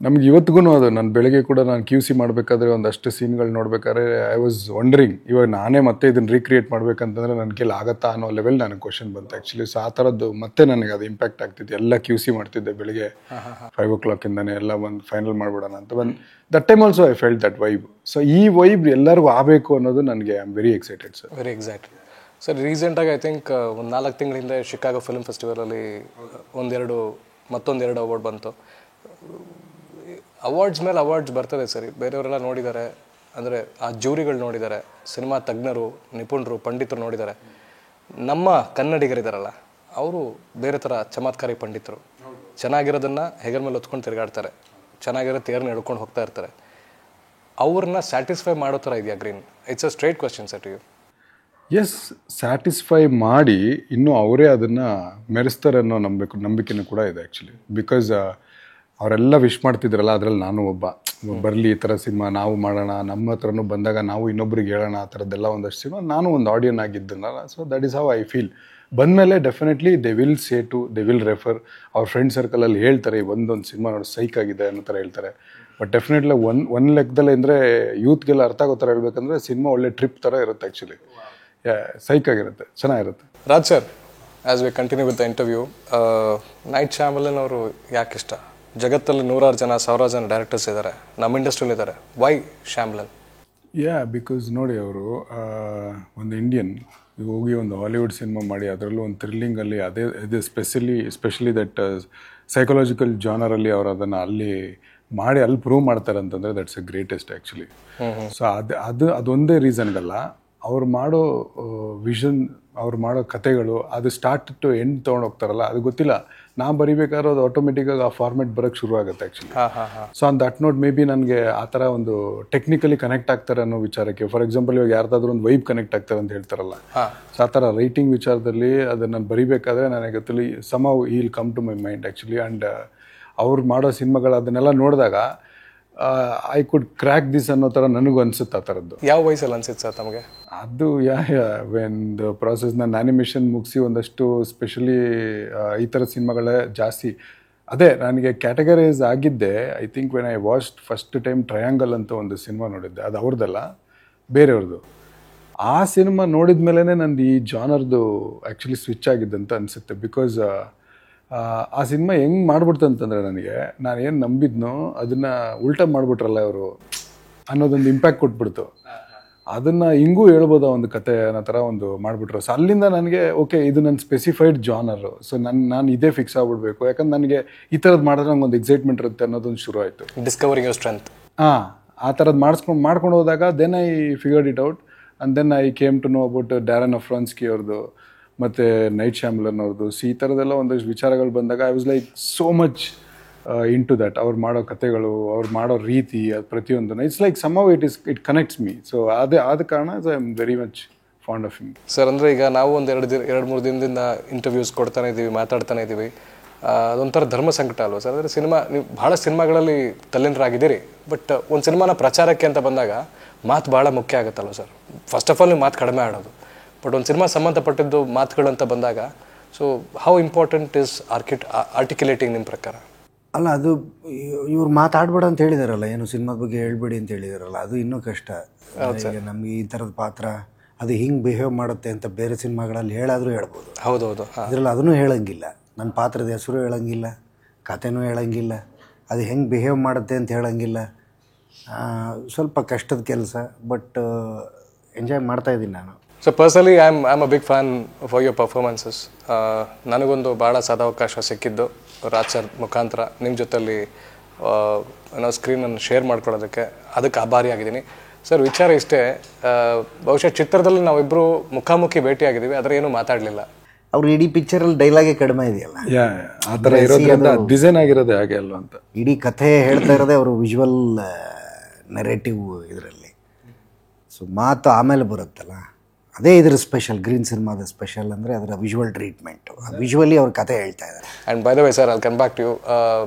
ನಮ್ಗೆ ಇವತ್ತಿಗೂ ಅದು ನಾನು ಬೆಳಗ್ಗೆ ಕೂಡ ನಾನು QC ಮಾಡಬೇಕಾದ್ರೆ ಒಂದಷ್ಟು ಸೀನ್ಗಳು ನೋಡ್ಬೇಕಾದ್ರೆ ಐ ವಾಸ್ ವಂಡರಿಂಗ್, ಇವಾಗ ನಾನೇ ಮತ್ತೆ ಇದನ್ನು ರೀಕ್ರಿಯೇಟ್ ಮಾಡ್ಬೇಕಂತಂದರೆ ನನ್ನ ಕೈಲಿ ಆಗತ್ತಾ ಅನ್ನೋ ಲೆವೆಲ್ ನನಗೆ ಕ್ವಶನ್ ಬಂತು ಆ್ಯಕ್ಚುಲಿ. ಸೊ ಆ ಥರದ್ದು ಮತ್ತೆ ನನಗೆ ಅದು ಇಂಪ್ಯಾಕ್ಟ್ ಆಗ್ತಿತ್ತು. ಎಲ್ಲ QC ಮಾಡ್ತಿದ್ದೆ ಬೆಳಿಗ್ಗೆ 5 o'clock ಎಲ್ಲ ಒಂದು ಫೈನಲ್ ಮಾಡ್ಬಿಡೋಣ ಅಂತ. That time also I felt that vibe. So ಈ ವೈಬ್ ಎಲ್ಲರಿಗೂ ಆಗಬೇಕು ಅನ್ನೋದು ನನಗೆ I am very excited sir. Very excited sir. ರೀಸೆಂಟಾಗಿ ಐ ಥಿಂಕ್ ಒಂದು 4 ತಿಂಗಳ ಹಿಂದೆ ಶಿಕಾಗೋ ಫಿಲ್ಮ್ ಫೆಸ್ಟಿವಲಲ್ಲಿ ಮತ್ತೊಂದೆರಡು ಅವಾರ್ಡ್ ಬಂತು. ಅವಾರ್ಡ್ಸ್ ಮೇಲೆ ಅವಾರ್ಡ್ಸ್ ಬರ್ತದೆ ಸರಿ. ಬೇರೆಯವರೆಲ್ಲ ನೋಡಿದ್ದಾರೆ, ಅಂದರೆ ಆ ಜೂರಿಗಳು ನೋಡಿದ್ದಾರೆ, ಸಿನಿಮಾ ತಜ್ಞರು, ನಿಪುಣರು, ಪಂಡಿತರು ನೋಡಿದ್ದಾರೆ. ನಮ್ಮ ಕನ್ನಡಿಗರಿದ್ದಾರಲ್ಲ, ಅವರು ಬೇರೆ ಥರ ಚಮತ್ಕಾರಿ ಪಂಡಿತರು. ಚೆನ್ನಾಗಿರೋದನ್ನು ಹೆಗಲ ಮೇಲೆ ಹೊತ್ಕೊಂಡು ತಿರುಗಾಡ್ತಾರೆ. ಚೆನ್ನಾಗಿರೋ ತೇರ್ನ ಹಿಡ್ಕೊಂಡು ಹೋಗ್ತಾ ಇರ್ತಾರೆ. ಅವ್ರನ್ನ ಸ್ಯಾಟಿಸ್ಫೈ ಮಾಡೋ ಥರ ಇದೆಯಾ Green? It's a straight question sir to you. Yes, satisfy ಮಾಡಿ ಇನ್ನೂ ಅವರೇ ಅದನ್ನು ಮೆರೆಸ್ತಾರೆ ಅನ್ನೋ ನಂಬಿಕೆನೂ ಕೂಡ ಇದೆ ಆ್ಯಕ್ಚುಲಿ. ಬಿಕಾಸ್ ಅವರೆಲ್ಲ ವಿಶ್ ಮಾಡ್ತಿದ್ರಲ್ಲ, ಅದರಲ್ಲಿ ನಾನು ಒಬ್ಬ. ಬರಲಿ ಈ ಥರ ಸಿನಿಮಾ ನಾವು ಮಾಡೋಣ, ನಮ್ಮ ಹತ್ರನೂ ಬಂದಾಗ ನಾವು ಇನ್ನೊಬ್ರಿಗೆ ಹೇಳೋಣ, ಆ ಥರದ್ದೆಲ್ಲ ಒಂದಷ್ಟು ಸಿನಿಮಾ ನಾನು ಒಂದು ಆಡಿಯನ್ ಆಗಿದ್ದನಲ್ಲ. So that is how I feel. ಬಂದಮೇಲೆ definitely they will say to, they will refer. ಅವ್ರ ಫ್ರೆಂಡ್ ಸರ್ಕಲಲ್ಲಿ ಹೇಳ್ತಾರೆ, ಒಂದೊಂದು ಸಿನಿಮಾ ನೋಡಿ ಸೈಕ್ ಆಗಿದೆ ಅನ್ನೋ ಥರ ಹೇಳ್ತಾರೆ. ಬಟ್ ಡೆಫಿನೆಟ್ಲಿ ಒಂದು ಲೆಕ್ಕದಲ್ಲಿ ಅಂದರೆ ಯೂತ್ಗೆಲ್ಲ ಅರ್ಥ ಆಗೋ ಥರ ಹೇಳ್ಬೇಕಂದ್ರೆ ಸಿನಿಮಾ ಒಳ್ಳೆ ಟ್ರಿಪ್ ಥರ ಇರುತ್ತೆ ಆ್ಯಕ್ಚುಲಿ. ಸೈಕ್ ಆಗಿರುತ್ತೆ, ಚೆನ್ನಾಗಿರುತ್ತೆ. Raj sir, as we continue with the interview, night Shyamalan ಅವರು ಯಾಕೆ ಇಷ್ಟ? ಜಗತ್ತಲ್ಲಿ 100 ಜನ 1000 ಜನ ಡೈರೆಕ್ಟರ್ಸ್ ಇದ್ದಾರೆ, ನಮ್ಮ ಇಂಡಸ್ಟ್ರಿಯಲ್ಲಿ ಇದ್ದಾರೆ. ವೈ ಶ್ಯಾಮಲನ್? ಬಿಕಾಸ್ ನೋಡಿ, ಅವರು ಒಂದು ಇಂಡಿಯನ್ ಹೋಗಿ ಒಂದು ಹಾಲಿವುಡ್ ಸಿನಿಮಾ ಮಾಡಿ ಅದರಲ್ಲೂ ಒಂದು ಥ್ರಿಲ್ಲಿಂಗಲ್ಲಿ ಅದೇ ಸ್ಪೆಷಲಿ ದಟ್ ಸೈಕಲಾಜಿಕಲ್ ಜಾನರಲ್ಲಿ ಅವರು ಅದನ್ನು ಅಲ್ಲಿ ಮಾಡಿ ಅಲ್ಲಿ ಪ್ರೂವ್ ಮಾಡ್ತಾರೆ ಅಂತಂದರೆ that's A greatest actually. So ಅದೊಂದೇ ರೀಸನ್ಗಲ್ಲ, ಅವ್ರು ಮಾಡೋ ವಿಷನ್, ಅವ್ರು ಮಾಡೋ ಕತೆಗಳು, ಅದು ಸ್ಟಾರ್ಟ್ ಟು ಎಂಡ್ ತೊಗೊಂಡು ಹೋಗ್ತಾರಲ್ಲ, ಅದು ಗೊತ್ತಿಲ್ಲ. ನಾ ಬರಿಬೇಕಾದ್ರೆ ಅದು ಆಟೋಮೆಟಿಕ್ಕಾಗಿ ಆ ಫಾರ್ಮೆಟ್ ಬರೋಕ್ಕೆ ಶುರು ಆಗುತ್ತೆ actually. So on that note may be ನನಗೆ ಆ ಥರ ಒಂದು ಟೆಕ್ನಿಕಲಿ ಕನೆಕ್ಟ್ ಆಗ್ತಾರೆ ಅನ್ನೋ ವಿಚಾರಕ್ಕೆ. ಫಾರ್ ಎಕ್ಸಾಂಪಲ್, ಇವಾಗ ಯಾರ್ದಾದ್ರೂ ಒಂದು ವೈಬ್ ಕನೆಕ್ಟ್ ಆಗ್ತಾರೆ ಅಂತ ಹೇಳ್ತಾರಲ್ಲ, ಸೊ ಆ ಥರ ರೈಟಿಂಗ್ ವಿಚಾರದಲ್ಲಿ ಅದನ್ನು ನಾನು ಬರಿಬೇಕಾದ್ರೆ ನನಗೆ ಗೊತ್ತಿಲ್ಲ, somehow will come to my mind actually. And ಅವ್ರು ಮಾಡೋ ಸಿನಿಮಾಗಳು ಅದನ್ನೆಲ್ಲ ನೋಡಿದಾಗ ಐ ಕುಡ್ ಕ್ರ್ಯಾಕ್ ದಿಸ್ ಅನ್ನೋ ಥರ ನನಗೂ ಅನಿಸುತ್ತೆ ಆ ಥರದ್ದು. ಯಾವ ವಯಸ್ಸಲ್ಲಿ ಅನ್ಸುತ್ತೆ ಸರ್ ತಮಗೆ? ಅದು ವೆನ್ ದ ಪ್ರಾಸೆಸ್ ನಾನು ಆ್ಯನಿಮೇಷನ್ ಮುಗಿಸಿ ಒಂದಷ್ಟು ಸ್ಪೆಷಲಿ ಈ ಥರ ಸಿನಿಮಾಗಳೇ ಜಾಸ್ತಿ. ಅದೇ ನನಗೆ ಕ್ಯಾಟಗರೈಸ್ ಆಗಿದ್ದೆ, I think when I watched first time triangle ಅಂತ ಒಂದು ಸಿನಿಮಾ ನೋಡಿದ್ದೆ. ಅದು ಅವ್ರದ್ದಲ್ಲ, ಬೇರೆಯವ್ರದ್ದು. ಆ ಸಿನಿಮಾ ನೋಡಿದ ಮೇಲೇ ನಂದು ಈ ಜಾನರ್ದು ಆ್ಯಕ್ಚುಲಿ ಸ್ವಿಚ್ ಆಗಿದ್ದಂತ ಅನಿಸುತ್ತೆ. ಬಿಕಾಸ್ ಆ ಸಿನಿಮಾ ಹೆಂಗೆ ಮಾಡ್ಬಿಡ್ತು ಅಂತಂದರೆ, ನನಗೆ ನಾನು ಏನು ನಂಬಿದ್ನೋ ಅದನ್ನು ಉಲ್ಟಾ ಮಾಡಿಬಿಟ್ರಲ್ಲ ಅವರು ಅನ್ನೋದೊಂದು ಇಂಪ್ಯಾಕ್ಟ್ ಕೊಟ್ಬಿಡ್ತು. ಅದನ್ನು ಹಿಂಗೂ ಹೇಳ್ಬೋದು ಒಂದು ಕತೆ ಅನ್ನೋ ಥರ ಒಂದು ಮಾಡಿಬಿಟ್ರು. ಸೊ ಅಲ್ಲಿಂದ ನನಗೆ ಓಕೆ, ಇದು ನನ್ನ ಸ್ಪೆಸಿಫೈಡ್ ಜಾನರು. ಸೊ ನಾನು ಇದೇ ಫಿಕ್ಸ್ ಆಗ್ಬಿಡ್ಬೇಕು, ಯಾಕಂದ್ರೆ ನನಗೆ ಈ ಥರದ್ದು ಮಾಡಿದ್ರೆ ನಂಗೆ ಒಂದು ಎಕ್ಸೈಟ್ಮೆಂಟ್ ಇರುತ್ತೆ ಅನ್ನೋದೊಂದು ಶುರು ಆಯಿತು. Discovering your strength. ಆ ಥರದ್ದು ಮಾಡ್ಕೊಂಡು ಹೋದಾಗ then I figured it out. And then I came to know about Darren Aronofsky ಅವ್ರದ್ದು ಮತ್ತು ನೈಟ್ ಶ್ಯಾಮಲನ್ ಅವ್ರದ್ದು. ಸೊ ಈ ಥರದ್ದೆಲ್ಲ ಒಂದಷ್ಟು ವಿಚಾರಗಳು ಬಂದಾಗ I was like so much into that. ಅವ್ರು ಮಾಡೋ ಕತೆಗಳು, ಅವ್ರು ಮಾಡೋ ರೀತಿ, ಅದು ಪ್ರತಿಯೊಂದು it's like somehow it connects me. So ಆದ ಕಾರಣ I am very much fond of him. Sir, ಅಂದರೆ ಈಗ ನಾವು ಒಂದು 2-3 ದಿನದಿಂದ ಇಂಟರ್ವ್ಯೂಸ್ ಕೊಡ್ತಾನೆ ಇದ್ದೀವಿ, ಮಾತಾಡ್ತಾನೆ ಇದ್ದೀವಿ. ಅದೊಂಥರ ಧರ್ಮ ಸಂಕಟ ಅಲ್ವಾ ಸರ್? ಅಂದರೆ ಸಿನಿಮಾ, ನೀವು ಭಾಳ ಸಿನಿಮಾಗಳಲ್ಲಿ ತಲ್ಲೀನರಾಗಿದ್ದೀರಿ. ಬಟ್ ಒಂದು ಸಿನಿಮಾನ ಪ್ರಚಾರಕ್ಕೆ ಅಂತ ಬಂದಾಗ ಮಾತು ಭಾಳ ಮುಖ್ಯ ಆಗುತ್ತಲ್ವ ಸರ್? ಫಸ್ಟ್ ಆಫ್ ಆಲ್ ನೀವು ಮಾತು ಕಡಿಮೆ ಆಡೋದು, ಬಟ್ ಒಂದು ಸಿನಿಮಾ ಸಂಬಂಧಪಟ್ಟಿದ್ದು ಮಾತುಗಳು ಅಂತ ಬಂದಾಗ, ಸೊ ಹೌ ಇಂಪಾರ್ಟೆಂಟ್ ಇಸ್ ಆರ್ಟಿಕ್ಯುಲೇಟಿಂಗ್ ನಿಮ್ಮ ಪ್ರಕಾರ? ಅಲ್ಲ, ಅದು ಇವ್ರು ಮಾತಾಡ್ಬೇಡ ಅಂತ ಹೇಳಿದಾರಲ್ಲ, ಏನು ಸಿನಿಮಾದ ಬಗ್ಗೆ ಹೇಳ್ಬೇಡಿ ಅಂತ ಹೇಳಿದಾರಲ್ಲ, ಅದು ಇನ್ನೂ ಕಷ್ಟ. ಈಗ ನಮಗೆ ಈ ಥರದ ಪಾತ್ರ ಅದು ಹಿಂಗೆ ಬಿಹೇವ್ ಮಾಡುತ್ತೆ ಅಂತ ಬೇರೆ ಸಿನಿಮಾಗಳಲ್ಲಿ ಹೇಳಾದರೂ ಹೇಳ್ಬೋದು. ಹೌದೌದು. ಇದರಲ್ಲಿ ಅದನ್ನು ಹೇಳಂಗಿಲ್ಲ, ನನ್ನ ಪಾತ್ರದ ಹೆಸರು ಹೇಳಂಗಿಲ್ಲ, ಕಥೆನೂ ಹೇಳಂಗಿಲ್ಲ, ಅದು ಹೆಂಗೆ ಬಿಹೇವ್ ಮಾಡುತ್ತೆ ಅಂತ ಹೇಳಂಗಿಲ್ಲ. ಸ್ವಲ್ಪ ಕಷ್ಟದ ಕೆಲಸ, ಬಟ್ ಎಂಜಾಯ್ ಮಾಡ್ತಾಯಿದ್ದೀನಿ ನಾನು. So personally I am a big fan for your performances. ನನಗೊಂದು ಭಾಳ ಸದಾವಕಾಶ ಸಿಕ್ಕಿದ್ದು ರಾಜ್ ಸರ್ ಮುಖಾಂತರ ನಿಮ್ಮ ಜೊತೆಲಿ ಏನೋ ಸ್ಕ್ರೀನನ್ನು ಶೇರ್ ಮಾಡ್ಕೊಳ್ಳೋದಕ್ಕೆ, ಅದಕ್ಕೆ ಆಭಾರಿಯಾಗಿದ್ದೀನಿ ಸರ್. ವಿಚಾರ ಇಷ್ಟೇ, ಬಹುಶಃ ಚಿತ್ರದಲ್ಲಿ ನಾವಿಬ್ಬರು ಮುಖಾಮುಖಿ ಭೇಟಿಯಾಗಿದ್ದೀವಿ, ಆದರೆ ಏನೂ ಮಾತಾಡಲಿಲ್ಲ. ಅವ್ರು ಇಡೀ ಪಿಕ್ಚರಲ್ಲಿ ಡೈಲಾಗೇ ಕಡಿಮೆ ಇದೆಯಲ್ಲ, ಆ ಥರ ಇರೋದ್ರಿಂದ ಡಿಸೈನ್ ಆಗಿರೋದೇ ಹಾಗೆ ಅಲ್ವ ಅಂತ. ಇಡೀ ಕಥೆ ಹೇಳ್ತಾ ಇರೋದೇ ಅವರು ವಿಜುವಲ್ ನರೇಟಿವ್ ಇದರಲ್ಲಿ. ಸೊ ಮಾತು ಆಮೇಲೆ ಬರುತ್ತಲ್ಲ, ಅದೇ ಇದ್ರ ಸ್ಪೆಷಲ್. ಗ್ರೀನ್ ಸಿನಿಮಾದ ಸ್ಪೆಷಲ್ ಅಂದರೆ ಅದರ ವಿಜುವಲ್ ಟ್ರೀಟ್ಮೆಂಟು, ವಿಜುವಲಿ ಅವ್ರ ಕತೆ ಹೇಳ್ತಾ ಇದ್ದಾರೆ. And by the way sir, ಅಲ್ಲಿ come back to you,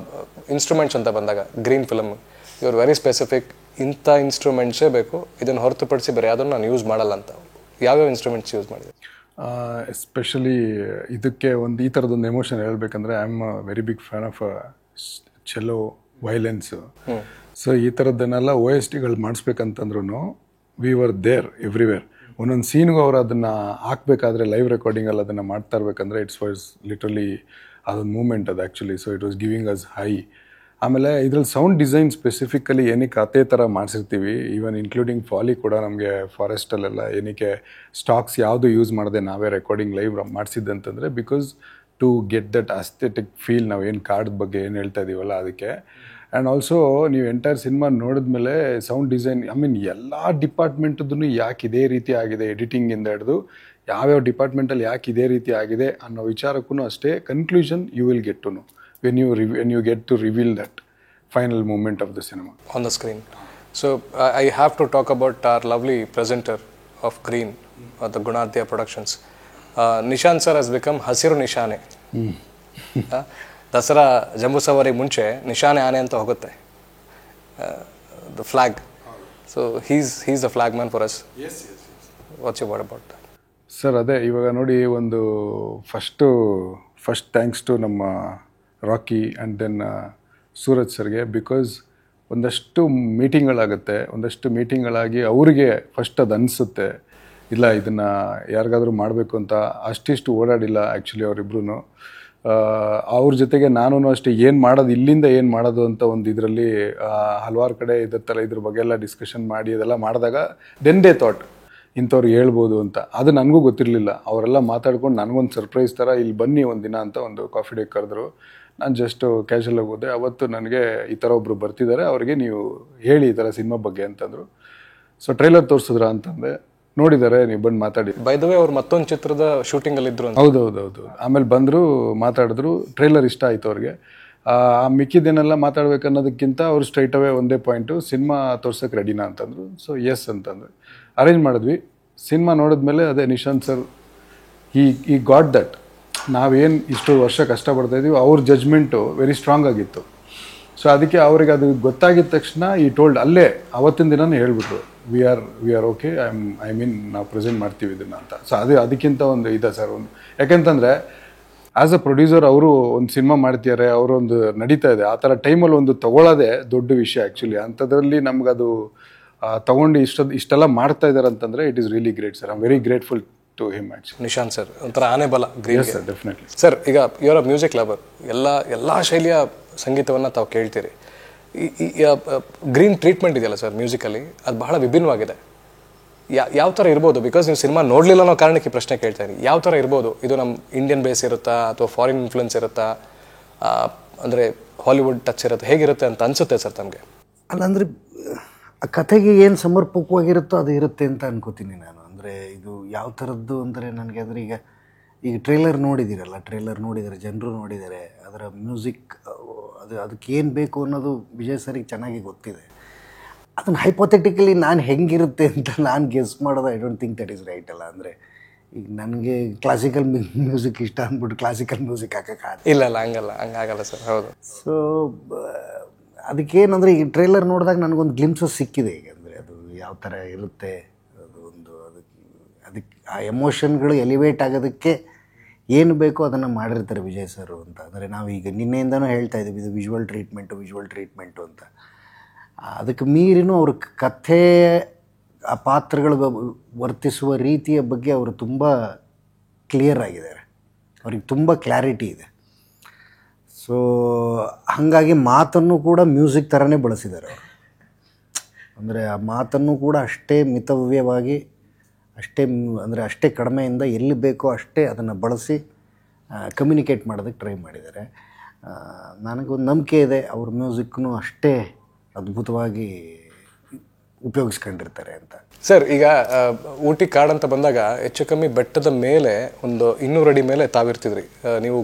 instruments ಅಂತ ಬಂದಾಗ green film you are very specific. ಇಂಥ ಇನ್ಸ್ಟ್ರೂಮೆಂಟ್ಸೇ ಬೇಕು, ಇದನ್ನು ಹೊರತುಪಡಿಸಿ ಬೇರೆ ಯಾವುದನ್ನು ನಾನು ಯೂಸ್ ಮಾಡಲ್ಲ ಅಂತ. ಯಾವ್ಯಾವ ಇನ್ಸ್ಟ್ರೂಮೆಂಟ್ಸ್ ಯೂಸ್ ಮಾಡಿದೆ? ಎಸ್ಪೆಷಲಿ ಇದಕ್ಕೆ ಒಂದು ಈ ಥರದೊಂದು ಎಮೋಷನ್ ಹೇಳ್ಬೇಕಂದ್ರೆ, I am a very big fan of cello, violins. So ಈ ಥರದ್ದನ್ನೆಲ್ಲ OSTಗಳು ಮಾಡಿಸ್ಬೇಕಂತಂದ್ರೂ ವಿ ವರ್ ದೇರ್ ಎವ್ರಿವೇರ್. ಒಂದೊಂದು ಸೀನ್ಗೂ ಅವರು ಅದನ್ನು ಹಾಕಬೇಕಾದ್ರೆ ಲೈವ್ ರೆಕಾರ್ಡಿಂಗಲ್ಲಿ ಅದನ್ನು ಮಾಡ್ತಾ ಇರಬೇಕಂದ್ರೆ ಇಟ್ಸ್ ವಾಸ್ ಲಿಟ್ರಲಿ ಅದೊಂದು ಮೂಮೆಂಟ್ ಅದು actually. So it was giving us high. ಆಮೇಲೆ ಇದ್ರಲ್ಲಿ ಸೌಂಡ್ ಡಿಸೈನ್ ಸ್ಪೆಸಿಫಿಕಲಿ ಏನಕ್ಕೆ ಅದೇ ಥರ ಮಾಡಿಸಿರ್ತೀವಿ, ಈವನ್ ಇನ್ಕ್ಲೂಡಿಂಗ್ ಫಾಲಿ ಕೂಡ ನಮಗೆ ಫಾರೆಸ್ಟಲ್ಲೆಲ್ಲ ಏನಕ್ಕೆ ಸ್ಟಾಕ್ಸ್ ಯಾವುದು ಯೂಸ್ ಮಾಡದೆ ನಾವೇ ರೆಕಾರ್ಡಿಂಗ್ ಲೈವ್ ಮಾಡಿಸಿದ್ದಂತಂದರೆ because to get that aesthetic feel, ನಾವು ಏನು ಕಾರ್ಡ್ ಬಗ್ಗೆ ಏನು ಹೇಳ್ತಾ ಇದ್ದೀವಲ್ಲ ಅದಕ್ಕೆ. ಆ್ಯಂಡ್ ಆಲ್ಸೋ ನೀವು ಎಂಟೈರ್ ಸಿನಿಮಾ ನೋಡಿದ್ಮೇಲೆ ಸೌಂಡ್ ಡಿಸೈನ್, ಐ ಮೀನ್ ಎಲ್ಲ ಡಿಪಾರ್ಟ್ಮೆಂಟದ್ದು ಯಾಕೆ ಇದೇ ರೀತಿ ಆಗಿದೆ, ಎಡಿಟಿಂಗಿಂದ ಹಿಡಿದು ಯಾವ್ಯಾವ ಡಿಪಾರ್ಟ್ಮೆಂಟಲ್ಲಿ ಯಾಕೆ ಇದೇ ರೀತಿ ಆಗಿದೆ ಅನ್ನೋ ವಿಚಾರಕ್ಕೂ ಅಷ್ಟೇ conclusion you will get to know when you get to reveal that final moment of the cinema on the screen. So I have to talk about our lovely presenter of Green, the Gunadhya Productions. Nishant sir has become Hasiru Nishane. Dasara Jamboo Savari ಮುಂಚೆ ನಿಶಾನೆ ಆನೆ ಅಂತ ಹೋಗುತ್ತೆ, the flag. So he's the flag man for us. What's you word about that? Sir ಅದೇ ಇವಾಗ ನೋಡಿ, ಒಂದು first thanks to ನಮ್ಮ ರಾಕಿ ಆ್ಯಂಡ್ ದೆನ್ ಸೂರಜ್ ಸರ್ಗೆ. ಬಿಕಾಸ್ ಒಂದಷ್ಟು ಮೀಟಿಂಗ್ಗಳಾಗಿ ಅವ್ರಿಗೆ ಫಸ್ಟ್ ಅದು ಅನಿಸುತ್ತೆ, ಇಲ್ಲ ಇದನ್ನು ಯಾರಿಗಾದ್ರೂ ಮಾಡಬೇಕು ಅಂತ. ಅಷ್ಟಿಷ್ಟು ಓಡಾಡಿಲ್ಲ ಆ್ಯಕ್ಚುಲಿ ಅವರಿಬ್ರು. ಅವ್ರ ಜೊತೆಗೆ ನಾನು ಅಷ್ಟೇ ಇಲ್ಲಿಂದ ಏನು ಮಾಡೋದು ಅಂತ ಒಂದು ಇದರಲ್ಲಿ ಹಲವಾರು ಕಡೆ ಇದ್ರ ಬಗ್ಗೆ ಎಲ್ಲ ಡಿಸ್ಕಷನ್ ಮಾಡಿ ಅದೆಲ್ಲ ಮಾಡಿದಾಗ ದೆನ್ ದೇ ಥಾಟ್ ಇಂಥವ್ರಿಗೆ ಹೇಳ್ಬೋದು ಅಂತ. ಅದು ನನಗೂ ಗೊತ್ತಿರಲಿಲ್ಲ. ಅವರೆಲ್ಲ ಮಾತಾಡ್ಕೊಂಡು ನನಗೊಂದು ಸರ್ಪ್ರೈಸ್ ಥರ ಇಲ್ಲಿ ಬನ್ನಿ ಒಂದು ದಿನ ಅಂತ ಒಂದು ಕಾಫಿ ಡೇ ಕರೆದ್ರು. ನಾನು ಜಸ್ಟ್ ಕ್ಯಾಶುವಲಾಗಿ ಹೋದೆ. ಅವತ್ತು ನನಗೆ ಈ ಥರ ಒಬ್ಬರು ಬರ್ತಿದ್ದಾರೆ, ಅವ್ರಿಗೆ ನೀವು ಹೇಳಿ ಈ ಥರ ಸಿನಿಮಾ ಬಗ್ಗೆ ಅಂತಂದರು. ಸೊ ಟ್ರೈಲರ್ ತೋರಿಸಿದ್ರ ಅಂತಂದೆ. ನೋಡಿದ್ದಾರೆ, ನೀವು ಬಂದು ಮಾತಾಡಿ. ಬೈ ದ ವೇ ಅವ್ರು ಮತ್ತೊಂದು ಚಿತ್ರದ ಶೂಟಿಂಗಲ್ಲಿ ಇದ್ರು. ಹೌದೌದು. ಆಮೇಲೆ ಬಂದರು, ಮಾತಾಡಿದ್ರು. ಟ್ರೈಲರ್ ಇಷ್ಟ ಆಯಿತು ಅವ್ರಿಗೆ. ಆ ಮಿಕ್ಕಿದ್ದೇನೆಲ್ಲ ಮಾತಾಡ್ಬೇಕನ್ನೋದಕ್ಕಿಂತ ಅವ್ರು ಸ್ಟ್ರೈಟ್ ಅವೇ ಒಂದೇ ಪಾಯಿಂಟು, ಸಿನಿಮಾ ತೋರ್ಸೋಕೆ ರೆಡಿನಾ ಅಂತಂದರು. ಸೊ ಎಸ್ ಅಂತಂದ್ರೆ ಅರೇಂಜ್ ಮಾಡಿದ್ವಿ. ಸಿನಿಮಾ ನೋಡಿದ್ಮೇಲೆ ಅದೇ ನಿಶಾಂತ್ ಸರ್ ಈ ಗಾಟ್ ದಟ್ ನಾವೇನು ಇಷ್ಟು ವರ್ಷ ಕಷ್ಟಪಡ್ತಾಯಿದ್ದೀವಿ, ಅವ್ರ ಜಜ್ಮೆಂಟು ವೆರಿ ಸ್ಟ್ರಾಂಗ್ ಆಗಿತ್ತು. ಸೊ ಅದಕ್ಕೆ ಅವ್ರಿಗೆ ಅದು ಗೊತ್ತಾಗಿದ ತಕ್ಷಣ ಈ ಟೋಲ್ಡ್ ಅಲ್ಲೇ ಅವತ್ತಿನ ದಿನನೇ ಹೇಳ್ಬಿಟ್ರು, we are okay, I mean ನಾವು ಪ್ರೆಸೆಂಟ್ ಮಾಡ್ತೀವಿ ಇದನ್ನು ಅಂತ. ಸೊ ಅದಕ್ಕಿಂತ ಒಂದು ಇದೆ ಸರ್ ಒಂದು. ಯಾಕೆಂತಂದರೆ ಆ್ಯಸ್ ಅ ಪ್ರೊಡ್ಯೂಸರ್ ಅವರು ಒಂದು ಸಿನಿಮಾ ಮಾಡ್ತಿದ್ದಾರೆ, ಅವರೊಂದು ನಡೀತಾ ಇದೆ. ಆ ಥರ ಟೈಮಲ್ಲಿ ಒಂದು ತೊಗೊಳ್ಳೋದೇ ದೊಡ್ಡ ವಿಷಯ ಆ್ಯಕ್ಚುಲಿ. ಅಂಥದ್ರಲ್ಲಿ ನಮಗದು ತೊಗೊಂಡು ಇಷ್ಟೆಲ್ಲ ಮಾಡ್ತಾ ಇದ್ದಾರೆ ಅಂತಂದರೆ it is really great sir. I am very grateful to him actually. Nishant sir ಒಂಥರ ಆನೆ ಬಲ. Yes sir, definitely. ಸರ್ ಈಗ ಯುವರ್ ಅ ಮ್ಯೂಸಿಕ್ ಲವರ್, ಎಲ್ಲ ಶೈಲಿಯ ಸಂಗೀತವನ್ನು ತಾವು ಕೇಳ್ತೀರಿ. ಗ್ರೀನ್ ಟ್ರೀಟ್ಮೆಂಟ್ ಇದೆಯಲ್ಲ ಸರ್ ಮ್ಯೂಸಿಕಲ್ಲಿ, ಅದು ಬಹಳ ವಿಭಿನ್ನವಾಗಿದೆ. ಯಾವ ಥರ ಇರ್ಬೋದು? ಬಿಕಾಸ್ ನೀವು ಸಿನಿಮಾ ನೋಡಲಿಲ್ಲ ಅನ್ನೋ ಕಾರಣಕ್ಕೆ ಈ ಪ್ರಶ್ನೆ ಕೇಳ್ತಾ ಇದ್ದೀನಿ. ಯಾವ ಥರ ಇರ್ಬೋದು? ಇದು ನಮ್ಮ ಇಂಡಿಯನ್ ಬೇಸ್ ಇರುತ್ತಾ ಅಥವಾ ಫಾರಿನ್ ಇನ್ಫ್ಲುಯೆನ್ಸ್ ಇರುತ್ತಾ, ಅಂದರೆ ಹಾಲಿವುಡ್ ಟಚ್ ಇರುತ್ತೆ, ಹೇಗಿರುತ್ತೆ ಅಂತ ಅನಿಸುತ್ತೆ ಸರ್ ತಮಗೆ? ಅಲ್ಲಂದರೆ ಆ ಕಥೆಗೆ ಏನು ಸಮರ್ಪಕವಾಗಿರುತ್ತೋ ಅದು ಇರುತ್ತೆ ಅಂತ ಅನ್ಕೋತೀನಿ ನಾನು. ಅಂದರೆ ಇದು ಯಾವ ಥರದ್ದು ಅಂದರೆ ನನಗೆ ಅಂದರೆ ಈಗ ಟ್ರೇಲರ್ ನೋಡಿದ್ದಾರೆ, ಜನರು ನೋಡಿದ್ದಾರೆ. ಅದರ ಮ್ಯೂಸಿಕ್ ಅದಕ್ಕೆ ಏನು ಬೇಕು ಅನ್ನೋದು ವಿಜಯ್ ಸರಿಗೆ ಚೆನ್ನಾಗಿ ಗೊತ್ತಿದೆ. ಅದನ್ನು ಹೈಪೋಥೆಟಿಕಲಿ ನಾನು ಹೆಂಗಿರುತ್ತೆ ಅಂತ ನಾನು ಗೆಸ್ ಮಾಡೋದು I don't think that is right ಅಲ್ಲ. ಅಂದರೆ ಈಗ ನನಗೆ ಕ್ಲಾಸಿಕಲ್ ಮ್ಯೂಸಿಕ್ ಇಷ್ಟ ಅಂದ್ಬಿಟ್ಟು ಕ್ಲಾಸಿಕಲ್ ಮ್ಯೂಸಿಕ್ ಹಾಕೋಕ್ಕಾಗಲ್ಲ. ಇಲ್ಲ ಹಂಗಾಗಲ್ಲ ಸರ್. ಹೌದು. ಸೊ ಅದಕ್ಕೇನಂದರೆ ಈ ಟ್ರೇಲರ್ ನೋಡಿದಾಗ ನನಗೊಂದು ಗ್ಲಿಮ್ಸಸ್ ಸಿಕ್ಕಿದೆ. ಈಗ ಅಂದರೆ ಅದು ಯಾವ ಥರ ಇರುತ್ತೆ, ಅದಕ್ಕೆ ಆ ಎಮೋಷನ್ಗಳು ಎಲಿವೇಟ್ ಆಗೋದಕ್ಕೆ ಏನು ಬೇಕೋ ಅದನ್ನು ಮಾಡಿರ್ತಾರೆ ವಿಜಯ್ ಸರ್ ಅಂತ. ಅಂದರೆ ನಾವೀಗ ನಿನ್ನೆಯಿಂದನೂ ಹೇಳ್ತಾ ಇದ್ದೀವಿ, ಇದು ವಿಜುವಲ್ ಟ್ರೀಟ್ಮೆಂಟು ಅಂತ. ಅದಕ್ಕೆ ಮೀರಿನೂ ಅವ್ರ ಕಥೆ, ಆ ಪಾತ್ರಗಳು ವರ್ತಿಸುವ ರೀತಿಯ ಬಗ್ಗೆ ಅವರು ತುಂಬ ಕ್ಲಿಯರ್ ಆಗಿದ್ದಾರೆ. ಅವ್ರಿಗೆ ತುಂಬ ಕ್ಲಾರಿಟಿ ಇದೆ. ಸೊ ಹಾಗಾಗಿ ಮಾತನ್ನು ಕೂಡ ಮ್ಯೂಸಿಕ್ ಥರನೇ ಬಳಸಿದ್ದಾರೆ ಅವರು. ಅಂದರೆ ಆ ಮಾತನ್ನು ಕೂಡ ಅಷ್ಟೇ ಮಿತವ್ಯವಾಗಿ, ಅಷ್ಟೇ ಕಡಿಮೆಯಿಂದ ಎಲ್ಲಿ ಬೇಕೋ ಅಷ್ಟೇ ಅದನ್ನು ಬಳಸಿ ಕಮ್ಯುನಿಕೇಟ್ ಮಾಡೋದಕ್ಕೆ ಟ್ರೈ ಮಾಡಿದ್ದಾರೆ. ನನಗೊಂದು ನಂಬಿಕೆ ಇದೆ, ಅವ್ರ ಮ್ಯೂಸಿಕ್ನು ಅಷ್ಟೇ ಅದ್ಭುತವಾಗಿ ಉಪಯೋಗಿಸ್ಕೊಂಡಿರ್ತಾರೆ ಅಂತ. ಸರ್ ಈಗ ಊಟಿ ಕಾಡು ಅಂತ ಬಂದಾಗ ಹೆಚ್ಚು ಕಮ್ಮಿ ಬೆಟ್ಟದ ಮೇಲೆ ಒಂದು 200 ಅಡಿ ಮೇಲೆ ತಾವಿರ್ತಿದ್ರಿ ನೀವು.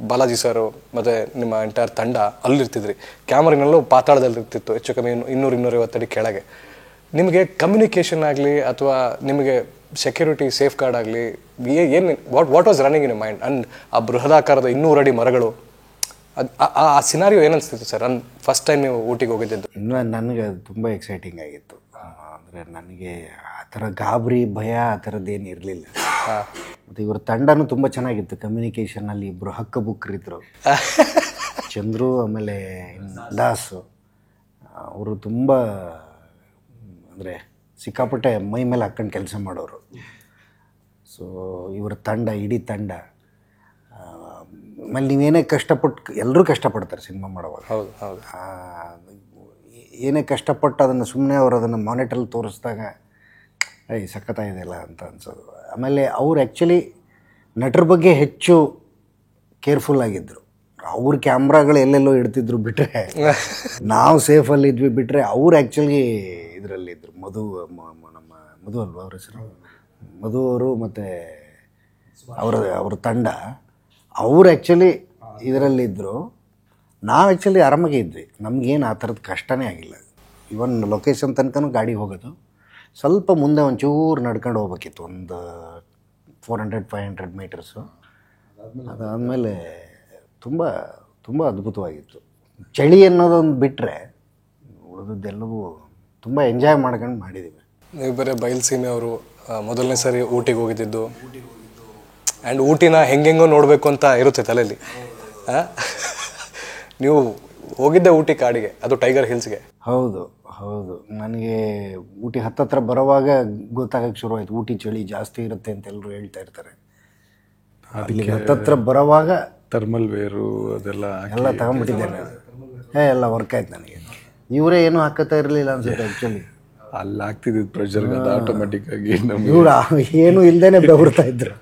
ಬಾಲಾಜಿ ಸರ್ ಮತ್ತು ನಿಮ್ಮ ಎಂಟೈರ್ ತಂಡ ಅಲ್ಲಿರ್ತಿದ್ರಿ. ಕ್ಯಾಮ್ರಿನಲ್ಲೂ ಪಾತಾಳದಲ್ಲಿರ್ತಿತ್ತು ಹೆಚ್ಚು ಕಮ್ಮಿ 200-250 ಅಡಿ ಕೆಳಗೆ. ನಿಮಗೆ ಕಮ್ಯುನಿಕೇಷನ್ ಆಗಲಿ ಅಥವಾ ನಿಮಗೆ ಸೆಕ್ಯೂರಿಟಿ ಸೇಫ್ ಗಾರ್ಡ್ ಆಗಲಿ ಏನು what was running in mind? And ಆ ಬೃಹದಾಕಾರದ 200 ಅಡಿ ಮರಗಳು, ಆ ಸಿನಾರಿಯೋ ಏನನ್ಸ್ತಿತ್ತು ಸರ್ ಫಸ್ಟ್ ಟೈಮ್ ನೀವು ಊಟಿಗೆ ಹೋಗಿದ್ದು? ನನಗೆ ಅದು ತುಂಬ ಎಕ್ಸೈಟಿಂಗ್ ಆಗಿತ್ತು. ಅಂದರೆ ನನಗೆ ಆ ಥರ ಗಾಬರಿ ಭಯ ಆ ಥರದ್ದೇನು ಇರಲಿಲ್ಲ. ಮತ್ತು ಇವ್ರ ತಂಡನೂ ತುಂಬ ಚೆನ್ನಾಗಿತ್ತು. ಕಮ್ಯುನಿಕೇಷನಲ್ಲಿ ಇಬ್ಬರು ಹಕ್ಕಬುಕ್ಕರಿದ್ದರು, ಚಂದ್ರು ಆಮೇಲೆ ದಾಸು. ಅವರು ತುಂಬ ಅಂದರೆ ಸಿಕ್ಕಾಪಟ್ಟೆ ಮೈ ಮೇಲೆ ಹಾಕ್ಕೊಂಡು ಕೆಲಸ ಮಾಡೋರು. ಸೊ ಇವರ ತಂಡ, ಇಡೀ ತಂಡ. ಆಮೇಲೆ ನೀವೇನೇ ಎಲ್ಲರೂ ಕಷ್ಟಪಡ್ತಾರೆ ಸಿನಿಮಾ ಮಾಡುವಾಗ. ಹೌದು. ಏನೇ ಕಷ್ಟಪಟ್ಟು ಅದನ್ನು ಸುಮ್ಮನೆ ಅವರು ಅದನ್ನು ಮಾನಿಟ್ರಲ್ಲಿ ತೋರಿಸಿದಾಗ ಸಖತ್ತಾಗಿದೆಯಲ್ಲ ಅಂತ ಅನ್ಸೋದು. ಆಮೇಲೆ ಅವ್ರು ಆ್ಯಕ್ಚುಲಿ ನಟರ ಬಗ್ಗೆ ಹೆಚ್ಚು ಕೇರ್ಫುಲ್ ಆಗಿದ್ದರು. ಅವ್ರ ಕ್ಯಾಮ್ರಾಗಳು ಎಲ್ಲೆಲ್ಲೋ ಇಡ್ತಿದ್ರು ಬಿಟ್ಟರೆ ನಾವು ಸೇಫಲ್ಲಿದ್ವಿ ಬಿಟ್ಟರೆ ಅವ್ರು ಆ್ಯಕ್ಚುಲಿ ಇದರಲ್ಲಿದ್ದರು. ನಮ್ಮ ಮಧು ಅಲ್ವಾ ಅವ್ರ ಹೆಸರು? ಮಧು ಅವರು ಮತ್ತು ಅವ್ರ ತಂಡ ಅವ್ರು ಆ್ಯಕ್ಚುಲಿ ಇದರಲ್ಲಿದ್ದರು. ನಾವು ಆ್ಯಕ್ಚುಲಿ ಆರಾಮಾಗೇ ಇದ್ವಿ, ನಮಗೇನು ಆ ಥರದ ಕಷ್ಟನೇ ಆಗಿಲ್ಲ. ಇವನ್ ಲೊಕೇಶನ್ ತನಕನೂ ಗಾಡಿ ಹೋಗೋದು, ಸ್ವಲ್ಪ ಮುಂದೆ ಒಂಚೂರು ನಡ್ಕೊಂಡು ಹೋಗ್ಬೇಕಿತ್ತು, ಒಂದು 400-500 ಮೀಟರ್ಸು. ಅದಾದಮೇಲೆ ತುಂಬ ತುಂಬ ಅದ್ಭುತವಾಗಿತ್ತು. ಚಳಿ ಅನ್ನೋದೊಂದು ಬಿಟ್ಟರೆ ಉಳಿದದ್ದೆಲ್ಲವೂ ತುಂಬ ಎಂಜಾಯ್ ಮಾಡ್ಕೊಂಡು ಮಾಡಿದ್ದೀವಿ. ನೀವು ಬೇರೆ ಬಯಲುಸೀಮೆ ಅವರು, ಮೊದಲನೇ ಸರಿ ಊಟಿಗೆ ಹೋಗಿದ್ದಿದ್ದು, ಆ್ಯಂಡ್ ಊಟಿನ ಹೆಂಗೆಂಗೋ ನೋಡಬೇಕು ಅಂತ ಇರುತ್ತೆ ತಲೆಯಲ್ಲಿ. ನೀವು ಹೋಗಿದ್ದೆ ಊಟಿ ಕಾಡಿಗೆ, ಅದು ಟೈಗರ್ ಹಿಲ್ಸ್ಗೆ. ಹೌದು ಹೌದು, ನನಗೆ ಊಟಿ ಹತ್ತತ್ರ ಬರೋವಾಗ ಗೊತ್ತಾಗಕ್ಕೆ ಶುರು ಆಯಿತು, ಊಟಿ ಚಳಿ ಜಾಸ್ತಿ ಇರುತ್ತೆ ಅಂತ ಎಲ್ಲರೂ ಹೇಳ್ತಾ ಇರ್ತಾರೆ. ಅಲ್ಲಿಗೆ ಹತ್ತತ್ರ ಬರೋವಾಗ ಥರ್ಮಲ್ ವೇರು ಅದೆಲ್ಲ ಎಲ್ಲ ತಗೊಂಡ್ಬಿಟ್ಟಿದ್ದೇನೆ. ಎಲ್ಲ ವರ್ಕ್ ಆಯ್ತು ನನಗೆ. ಇವರೇ ಏನೂ ಹಾಕತ್ತಾ ಇರಲಿಲ್ಲ ಅನ್ಸುತ್ತೆ ಆ್ಯಕ್ಚುಲಿ. ಅಲ್ಲಿ ಆಗ್ತಿದ್ದು ಪ್ರೆಷರ್ಗೆ ಅದು ಆಟೋಮೆಟಿಕ್ ಆಗಿ ನಮಗೆ ಇವ್ರು ಏನೂ ಇಲ್ಲದೇ ಬೆವರ್ತಾ ಇದ್ರು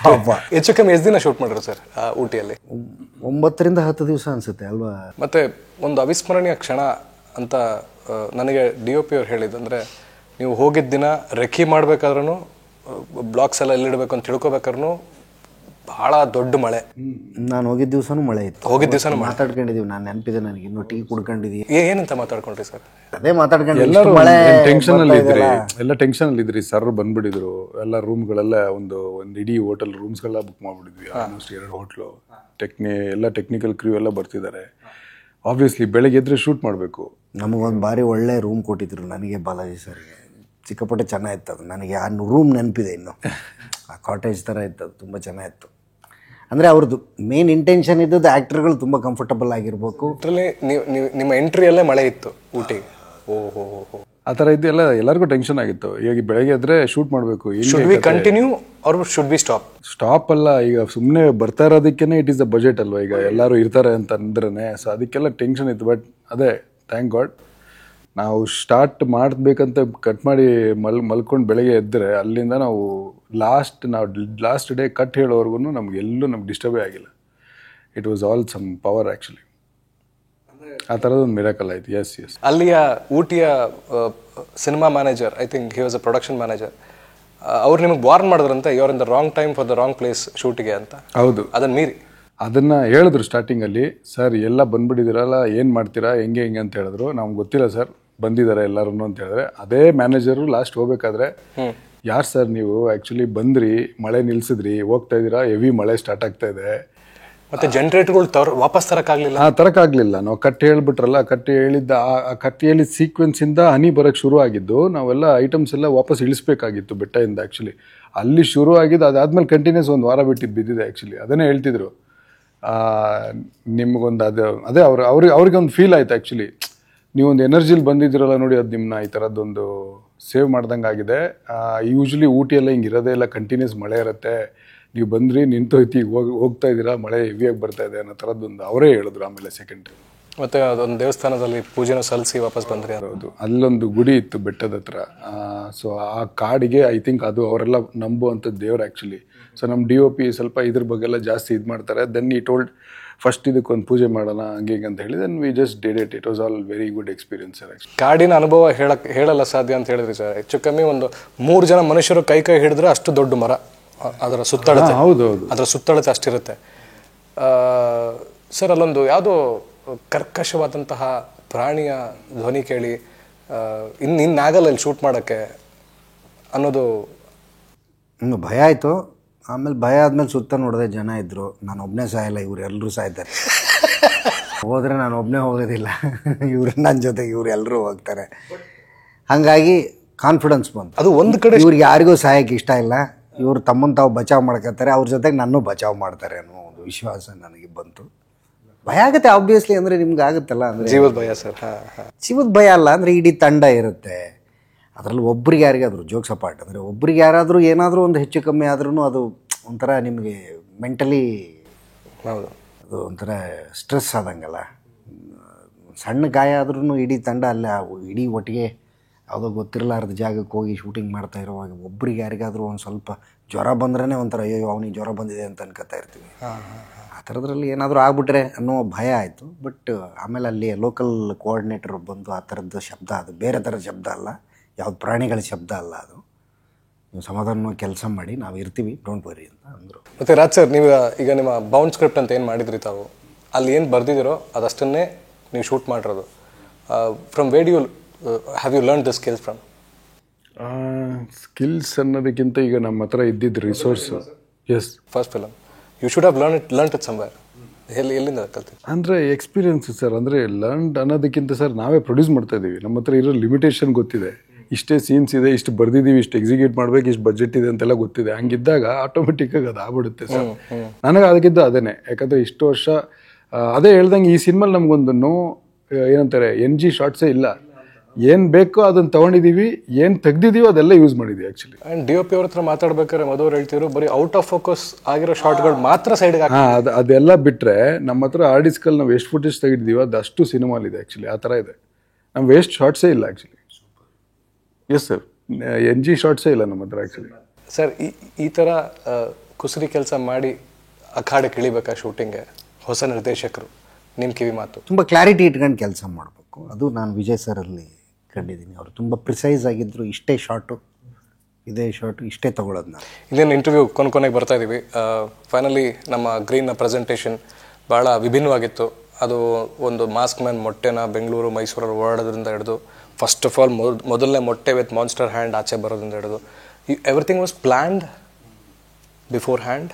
ಪಾಪ. ಹೆಚ್ಚು ಕಮ್ಮಿ ಎಷ್ಟು ದಿನ ಶೂಟ್ ಮಾಡಿದ್ರು ಸರ್ ಊಟಿಯಲ್ಲಿ? 9 ದಿವಸ ಅನಿಸುತ್ತೆ ಅಲ್ವಾ. ಮತ್ತು ಒಂದು ಅವಿಸ್ಮರಣೀಯ ಕ್ಷಣ ಅಂತ ನನಗೆ DOP ಅವ್ರು ಹೇಳಿದ್ದು, ಅಂದರೆ ನೀವು ಹೋಗಿದ್ದ ದಿನ ರೆಕ್ಕಿ ಮಾಡಬೇಕಾದ್ರೂ, ಬ್ಲಾಕ್ಸ್ ಎಲ್ಲ ಎಲ್ಲಿಡಬೇಕು ಅಂತ ತಿಳ್ಕೊಬೇಕಾದ್ರೂ ಭಾಳ ದೊಡ್ಡ ಮಳೆ. ನಾನು ಹೋಗಿದ್ದ ದಿವಸನೂ ಮಳೆ ಇತ್ತು. ಹೋಗಿದ್ದ ದಿವಸನೂ ಮಾತಾಡ್ಕೊಂಡಿದ್ದೀವಿ, ನಾನು ನೆನಪಿದೆ ನನಗೆ, ಇನ್ನೂ ಟೀ ಕುಡ್ಕೊಂಡಿದ್ದೀವಿ. ಏನಂತ ಮಾತಾಡ್ಕೊಂಡ್ರಿ ಸರ್? ಅದೇ ಮಾತಾಡ್ಕೊಂಡು ಎಲ್ಲರೂ ಟೆನ್ಷನಲ್ಲಿ ಇದ್ರಿ, ಎಲ್ಲ ಟೆನ್ಷನಲ್ಲಿ ಇದ್ರಿ. ಸರ್ ಬಂದ್ಬಿಟ್ಟಿದ್ರು, ಎಲ್ಲ ರೂಮ್ಗಳೆಲ್ಲ ಒಂದು ಇಡೀ ಹೋಟೆಲ್ ರೂಮ್ಸ್ಗೆಲ್ಲ ಬುಕ್ ಮಾಡಿಬಿಟ್ಟಿದ್ವಿ. ಆಲ್ಮೋಸ್ಟ್ 2 ಹೋಟ್ಲು, ಎಲ್ಲ ಟೆಕ್ನಿಕಲ್ ಕ್ರೂ ಎಲ್ಲ ಬರ್ತಿದ್ದಾರೆ. ಆಬ್ವಿಯಸ್ಲಿ ಬೆಳಗ್ಗೆ ಎದ್ರೆ ಶೂಟ್ ಮಾಡಬೇಕು. ನಮಗೊಂದು ಭಾರಿ ಒಳ್ಳೆ ರೂಮ್ ಕೊಟ್ಟಿದ್ರು ನನಗೆ, ಬಾಲಾಜಿ ಸರ್ಗೆ. ಸಿಕ್ಕಾಪಟ್ಟೆ ಚೆನ್ನಾಗಿತ್ತು ಅದು. ನನಗೆ ಆ ರೂಮ್ ನೆನಪಿದೆ ಇನ್ನು, ಆ ಕಾಟೇಜ್ ಥರ ಇತ್ತು, ಅದು ತುಂಬ ಚೆನ್ನಾಗಿತ್ತು. ಅಂದರೆ ಅವ್ರದ್ದು ಮೇನ್ ಇಂಟೆನ್ಷನ್ ಇದ್ದದ್ದು ಆ್ಯಕ್ಟರ್ಗಳು ತುಂಬ ಕಂಫರ್ಟಬಲ್ ಆಗಿರ್ಬೇಕು. ಅದರಲ್ಲಿ ನಿಮ್ಮ ಎಂಟ್ರಿಯಲ್ಲೇ ಮಳೆ ಇತ್ತು ಊಟಿಗೆ. ಓಹೋ, ಆ ಥರ ಇದ್ದು ಎಲ್ಲರಿಗೂ ಟೆನ್ಷನ್ ಆಗಿತ್ತು. ಈಗ ಬೆಳಗ್ಗೆ ಎದ್ರೆ ಶೂಟ್ ಮಾಡಬೇಕು. Should we continue or should we stop? Stop ಅಲ್ಲ, ಈಗ ಸುಮ್ಮನೆ ಬರ್ತಾ ಇರೋದಕ್ಕೇ ಇಟ್ ಈಸ್ ದ ಬಜೆಟ್ ಅಲ್ವಾ. ಈಗ ಎಲ್ಲರೂ ಇರ್ತಾರೆ ಅಂತ ಅಂದ್ರೇ, ಸೊ ಅದಕ್ಕೆಲ್ಲ ಟೆನ್ಷನ್ ಇತ್ತು. ಬಟ್ ಅದೇ ಥ್ಯಾಂಕ್ ಗಾಡ್ ನಾವು ಸ್ಟಾರ್ಟ್ ಮಾಡಬೇಕಂತ ಕಟ್ ಮಾಡಿ ಮಲ್ಕೊಂಡು ಬೆಳಗ್ಗೆ ಎದ್ದರೆ ಅಲ್ಲಿಂದ ನಾವು ಲಾಸ್ಟ್ ಡೇ ಕಟ್ ಹೇಳೋವರೆಗೂ ನಮಗೆಲ್ಲೂ ಡಿಸ್ಟರ್ಬೇ ಆಗಿಲ್ಲ. It was all some power actually. ಆ ಥರದೊಂದು ಮಿರಾಕಲ್ ಆಯ್ತು. ಎಸ್ ಅಲ್ಲಿಯ ಊಟಿಯ cinema manager, I think he was a production manager, ಅವ್ರು ನಿಮಗೆ ವಾರ್ನ್ ಮಾಡಿದ್ರಂತೆ, you are in the wrong time for the wrong place ಶೂಟಿಗೆ ಅಂತ. ಹೌದು, ಅದನ್ನು ಮೀರಿ ಅದನ್ನು ಹೇಳಿದ್ರು ಸ್ಟಾರ್ಟಿಂಗಲ್ಲಿ. ಸರ್ ಎಲ್ಲ ಬಂದ್ಬಿಟ್ಟಿದ್ದೀರಲ್ಲ, ಏನು ಮಾಡ್ತೀರಾ, ಹೆಂಗೆ ಅಂತ ಹೇಳಿದ್ರು. ನಮ್ಗೆ ಗೊತ್ತಿಲ್ಲ ಸರ್, ಬಂದಿದ್ದಾರೆ ಎಲ್ಲರೂ ಅಂತ ಹೇಳಿದ್ರೆ. ಅದೇ ಮ್ಯಾನೇಜರು ಲಾಸ್ಟ್ ಹೋಗ್ಬೇಕಾದ್ರೆ, ಯಾರು ಸರ್ ನೀವು ಆ್ಯಕ್ಚುಲಿ ಬಂದ್ರಿ, ಮಳೆ ನಿಲ್ಸಿದ್ರಿ, ಹೋಗ್ತಾ ಇದ್ದೀರಾ, ಹೆವಿ ಮಳೆ ಸ್ಟಾರ್ಟ್ ಆಗ್ತಾ ಇದೆ, ಮತ್ತೆ ಜನರೇಟರ್ಗಳು ವಾಪಸ್ ತರಕ್ಕಾಗಲಿಲ್ಲ. ತರಕ್ಕಾಗಲಿಲ್ಲ. ನಾವು ಕಟ್ ಹೇಳ್ಬಿಟ್ರಲ್ಲ, ಕಟ್ ಹೇಳಿದ್ದ ಆ ಕಟ್ ಹೇಳಿದ ಸೀಕ್ವೆನ್ಸಿಂದ ಹನಿ ಬರೋಕ್ಕೆ ಶುರು ಆಗಿದ್ದು. ನಾವೆಲ್ಲ ಐಟಮ್ಸ್ ಎಲ್ಲ ವಾಪಸ್ ಇಳಿಸ್ಬೇಕಾಗಿತ್ತು ಬೆಟ್ಟದಿಂದ. ಆ್ಯಕ್ಚುಲಿ ಅಲ್ಲಿ ಶುರು ಆಗಿದ್ದು, ಅದಾದ್ಮೇಲೆ ಕಂಟಿನ್ಯೂಸ್ 1 ವಾರ ಬಿಟ್ಟಿದ್ದು ಬಿದ್ದಿದೆ. ಆ್ಯಕ್ಚುಲಿ ಅದನ್ನೇ ಹೇಳ್ತಿದ್ರು, ನಿಮಗೊಂದು ಅದೇ ಅವ್ರಿಗೆ ಒಂದು ಫೀಲ್ ಆಯ್ತು. ಆ್ಯಕ್ಚುಲಿ ನೀವೊಂದು ಎನರ್ಜಿಲಿ ಬಂದಿದ್ದೀರಲ್ಲ ನೋಡಿ, ಅದು ನಿಮ್ಮನ್ನ ಈ ಥರದ್ದೊಂದು ಸೇವ್ ಮಾಡ್ದಂಗೆ ಆಗಿದೆ. ಯೂಶ್ವಲಿ ಊಟಿಯೆಲ್ಲ ಹಿಂಗೆ ಇರೋದೇ ಇಲ್ಲ, ಕಂಟಿನ್ಯೂಸ್ ಮಳೆ ಇರುತ್ತೆ. ನೀವು ಬಂದ್ರಿ, ನಿಂತೋಯ್ತು, ಈಗ ಹೋಗ್ತಾ ಇದ್ದೀರಾ, ಮಳೆ ಹೆವಿಯಾಗಿ ಬರ್ತಾ ಇದೆ ಅನ್ನೋ ಥರದ್ದೊಂದು ಅವರೇ ಹೇಳಿದ್ರು. ಆಮೇಲೆ ಸೆಕೆಂಡ್ ಮತ್ತೆ ಅದೊಂದು ದೇವಸ್ಥಾನದಲ್ಲಿ ಪೂಜೆನ ಸಲ್ಲಿಸಿ ವಾಪಸ್ ಬಂದ್ರಿ. ಹೌದು, ಅಲ್ಲೊಂದು ಗುಡಿ ಇತ್ತು ಬೆಟ್ಟದ ಹತ್ರ. ಸೊ ಆ ಕಾಡಿಗೆ ಐ ಥಿಂಕ್ ಅದು ಅವರೆಲ್ಲ ನಂಬುವಂಥದ್ದು ದೇವ್ರು ಆ್ಯಕ್ಚುಲಿ. ಸೊ ನಮ್ಮ DOP ಸ್ವಲ್ಪ ಇದ್ರ ಬಗ್ಗೆ ಎಲ್ಲ ಜಾಸ್ತಿ ಇದು ಮಾಡ್ತಾರೆ. ದೆನ್ ಈ ಟೋಲ್ಡ್ ಫಸ್ಟ್ ಇದಕ್ಕೊಂದು ಪೂಜೆ ಮಾಡೋಣ ಹಂಗೆ ಅಂತ ಹೇಳಿ, then we just did it. It was all very good experience sir. ಕಾಡಿನ ಅನುಭವ ಹೇಳಲ್ಲ ಸಾಧ್ಯ ಅಂತ ಹೇಳಿದ್ರಿ ಸರ್. ಹೆಚ್ಚು ಕಮ್ಮಿ ಒಂದು 3 ಜನ ಮನುಷ್ಯರು ಕೈ ಹಿಡಿದ್ರೆ ಅಷ್ಟು ದೊಡ್ಡ ಮರ, ಅದರ ಸುತ್ತಳತೆ. ಹೌದೌದು, ಅದರ ಸುತ್ತಳತೆ ಅಷ್ಟಿರುತ್ತೆ ಸರ್. ಅಲ್ಲೊಂದು ಯಾವುದೋ ಕರ್ಕಶವಾದಂತಹ ಪ್ರಾಣಿಯ ಧ್ವನಿ ಕೇಳಿ ಇನ್ನಾಗಲ್ಲ ಇಲ್ಲಿ ಶೂಟ್ ಮಾಡೋಕ್ಕೆ ಅನ್ನೋದು ಭಯ ಆಯಿತು. ಆಮೇಲೆ ಭಯ ಆದಮೇಲೆ ಸುತ್ತ ನೋಡಿದೆ, ಜನ ಇದ್ದರು. ನಾನು ಒಬ್ಬನೇ ಸಾಯಲ್ಲ, ಇವ್ರು ಎಲ್ಲರೂ ಸಾಯ್ತಾರೆ. ಹೋದರೆ ನಾನು ಒಬ್ಬನೇ ಹೋಗೋದಿಲ್ಲ, ಇವ್ರು ನನ್ನ ಜೊತೆಗೆ ಇವ್ರು ಎಲ್ಲರೂ ಹೋಗ್ತಾರೆ. ಹಾಗಾಗಿ ಕಾನ್ಫಿಡೆನ್ಸ್ ಬಂತು. ಅದು ಒಂದು ಕಡೆ ಇವ್ರಿಗೆ ಯಾರಿಗೂ ಸಾಯಕ್ಕೆ ಇಷ್ಟ ಇಲ್ಲ, ಇವ್ರು ತಮ್ಮನ್ನು ತಾವು ಬಚಾವ್ ಮಾಡ್ಕೊತಾರೆ, ಅವ್ರ ಜೊತೆಗೆ ನನ್ನೂ ಬಚಾವ್ ಮಾಡ್ತಾರೆ ಅನ್ನೋ ಒಂದು ವಿಶ್ವಾಸ ನನಗೆ ಬಂತು. ಭಯ ಆಗುತ್ತೆ ಆಬ್ವಿಯಸ್ಲಿ, ಅಂದರೆ ನಿಮ್ಗೆ ಆಗುತ್ತಲ್ಲ, ಅಂದರೆ ಜೀವದ ಭಯ ಸರ್. ಜೀವದ ಭಯ ಅಲ್ಲ, ಅಂದರೆ ಇಡೀ ತಂಡ ಇರುತ್ತೆ. ಅದರಲ್ಲಿ ಒಬ್ರಿಗೆ ಯಾರಿಗಾದ್ರು ಜೋಕ್ಸ್ ಅಪಾರ್ಟ್, ಅಂದರೆ ಒಬ್ರಿಗೆ ಯಾರಾದರೂ ಏನಾದರೂ ಒಂದು ಹೆಚ್ಚು ಕಮ್ಮಿ ಆದ್ರೂ ಅದು ಒಂಥರ ನಿಮಗೆ ಮೆಂಟಲಿ ಹೌದು, ಅದು ಒಂಥರ ಸ್ಟ್ರೆಸ್ ಆದಂಗಲ್ಲ. ಸಣ್ಣ ಗಾಯ ಆದ್ರೂ ಇಡೀ ತಂಡ ಅಲ್ಲೇ ಇಡೀ ಒಟ್ಟಿಗೆ ಯಾವುದೋ ಗೊತ್ತಿರಲಾರ್ದ ಜಾಗಕ್ಕೆ ಹೋಗಿ ಶೂಟಿಂಗ್ ಮಾಡ್ತಾ ಇರುವಾಗ ಒಬ್ರಿಗೆ ಯಾರಿಗಾದರೂ ಒಂದು ಸ್ವಲ್ಪ ಜ್ವರ ಬಂದ್ರೇ ಒಂಥರ ಅಯ್ಯೋ ಅವನಿಗೆ ಜ್ವರ ಬಂದಿದೆ ಅಂತ ಅನ್ಕೋತಾ ಇರ್ತೀವಿ. ಆ ಥರದ್ರಲ್ಲಿ ಏನಾದರೂ ಆಗ್ಬಿಟ್ರೆ ಅನ್ನೋ ಭಯ ಆಯಿತು. ಬಟ್ ಆಮೇಲೆ ಅಲ್ಲಿ ಲೋಕಲ್ ಕೋಆರ್ಡಿನೇಟರ್ ಬಂದು ಆ ಥರದ್ದು ಶಬ್ದ, ಅದು ಬೇರೆ ಥರದ ಶಬ್ದ ಅಲ್ಲ, ಯಾವ್ದು ಪ್ರಾಣಿಗಳ ಶಬ್ದ ಅಲ್ಲ, ಅದು ನೀವು ಸಮಾಧಾನ ಕೆಲಸ ಮಾಡಿ, ನಾವು ಇರ್ತೀವಿ, ಡೋಂಟ್ ವರಿ ಅಂತ ಅಂದರು. ಮತ್ತು ರಾಜ್ ಸರ್, ನೀವು ಈಗ ನಿಮ್ಮ ಬೌಂಡ್ ಸ್ಕ್ರಿಪ್ಟ್ ಅಂತ ಏನು ಮಾಡಿದ್ರಿ ತಾವು, ಅಲ್ಲಿ ಏನು ಬರ್ದಿದ್ದೀರೋ ಅದಷ್ಟನ್ನೇ ನೀವು ಶೂಟ್ ಮಾಡಿರೋದು. From where you have you learn the skills from? Skills ಅನ್ನೋದಕ್ಕಿಂತ ಈಗ ನಮ್ಮ ಹತ್ರ ಇದ್ದಿದ್ದು resource. Yes, first film you should have learn it somewhere. ಎಲ್ಲಿಂದ ಕಲ್ತೀವಿ? ಅಂದರೆ ಎಕ್ಸ್ಪೀರಿಯನ್ಸ್ ಸರ್. ಅಂದರೆ ಲರ್ನ್ಡ್ ಅನ್ನೋದಕ್ಕಿಂತ ಸರ್ ನಾವೇ ಪ್ರೊಡ್ಯೂಸ್ ಮಾಡ್ತಾ ಇದ್ದೀವಿ. ನಮ್ಮ ಹತ್ರ ಇರೋ ಲಿಮಿಟೇಷನ್ ಗೊತ್ತಿದೆ. ಇಷ್ಟೇ ಸೀನ್ಸ್ ಇದೆ, ಇಷ್ಟು ಬರ್ದಿದ್ದೀವಿ, ಇಷ್ಟು ಎಕ್ಸಿಕ್ಯೂಟ್ ಮಾಡ್ಬೇಕು, ಇಷ್ಟು ಬಜೆಟ್ ಇದೆ ಅಂತೆಲ್ಲ ಗೊತ್ತಿದೆ. ಹಂಗಿದ್ದಾಗ ಆಟೋಮೆಟಿಕ್ಕಾಗಿ ಅದು ಆಗ್ಬಿಡುತ್ತೆ ಸರ್. ನನಗೆ ಅದಕ್ಕಿಂತ ಅದೇನೆ. ಯಾಕಂದರೆ ಇಷ್ಟು ವರ್ಷ ಅದೇ ಹೇಳ್ದಂಗೆ ಈ ಸಿನಿಮಲ್ಲಿ ನಮಗೊಂದು ಏನಂತಾರೆ NG ಶಾರ್ಟ್ಸೇ ಇಲ್ಲ. ಏನು ಬೇಕೋ ಅದನ್ನು ತೊಗೊಂಡಿದ್ದೀವಿ, ಏನು ತೆಗ್ದಿದ್ದೀವೋ ಅದೆಲ್ಲ ಯೂಸ್ ಮಾಡಿದ್ವಿ ಆ್ಯಕ್ಚುಲಿ. ಆ್ಯಂಡ್ DOP ಅವ್ರ ಹತ್ರ ಮಾತಾಡ್ಬೇಕಾದ್ರೆ ಮಧು ಅವ್ರು ಹೇಳ್ತಿದ್ರು ಬರೀ ಔಟ್ ಆಫ್ ಫೋಕಸ್ ಆಗಿರೋ ಶಾರ್ಟ್ಗಳು ಮಾತ್ರ ಸೈಡ್ಗೆ. ಅದೆಲ್ಲ ಬಿಟ್ಟರೆ ನಮ್ಮ ಹತ್ರ ಆರ್ಡಿಸ್ಕಲ್ಲಿ ನಾವು ಎಷ್ಟು ಫುಟೇಜ್ ತೆಗಿದ್ದೀವೋ ಅದಷ್ಟು ಸಿನಿಮಾಲಿದೆ ಆ್ಯಕ್ಚುಲಿ. ಆ ಥರ ಇದೆ. ನಮ್ಮ ವೇಸ್ಟ್ ಶಾರ್ಟ್ಸೇ ಇಲ್ಲ ಆ್ಯಕ್ಚುಲಿ. ಎಸ್ ಸರ್, NG ಶಾರ್ಟ್ಸೇ ಇಲ್ಲ ನಮ್ಮ ಹತ್ರ ಆ್ಯಕ್ಚುಲಿ. ಸರ್, ಈ ಥರ ಕುಸರಿ ಕೆಲಸ ಮಾಡಿ ಅಖಾಡಕ್ಕೆ ಇಳಿಬೇಕಾ ಶೂಟಿಂಗ್ಗೆ ಹೊಸ ನಿರ್ದೇಶಕರು? ನಿಮ್ಮ ಕಿವಿ ಮಾತು. ತುಂಬ ಕ್ಲಾರಿಟಿ ಇಟ್ಕೊಂಡು ಕೆಲಸ ಮಾಡಬೇಕು. ಅದು ನಾನು ವಿಜಯ್ ಸರಲ್ಲಿ ಕಂಡಿದ್ದೀನಿ. ಅವರು ತುಂಬ ಪ್ರಿಸೈಸ್ ಆಗಿದ್ದರು. ಇಷ್ಟೇ ಶಾರ್ಟು, ಇದೇ ಶಾರ್ಟು, ಇಷ್ಟೇ ತೊಗೊಳೋದು. ನಾನು ಇನ್ನೇನು ಇಂಟರ್ವ್ಯೂ ಕೊನೆಗೆ ಬರ್ತಾ ಇದ್ದೀವಿ. ಫೈನಲಿ ನಮ್ಮ ಗ್ರೀನ್ನ ಪ್ರೆಸೆಂಟೇಷನ್ ಭಾಳ ವಿಭಿನ್ನವಾಗಿತ್ತು. ಅದು ಒಂದು ಮಾಸ್ಕ್ ಮ್ಯಾನ್ ಮೊಟ್ಟೆನ ಬೆಂಗಳೂರು ಮೈಸೂರಲ್ಲಿ ಓಡಾಡೋದ್ರಿಂದ ಹಿಡಿದು, ಫಸ್ಟ್ ಆಫ್ ಆಲ್ ಮೊದಲನೇ ಮೊಟ್ಟೆ ವಿತ್ ಮಾನ್ಸ್ಟರ್ ಹ್ಯಾಂಡ್ ಆಚೆ ಬರೋದ್ರಿಂದ ಹಿಡಿದು everything was planned before hand.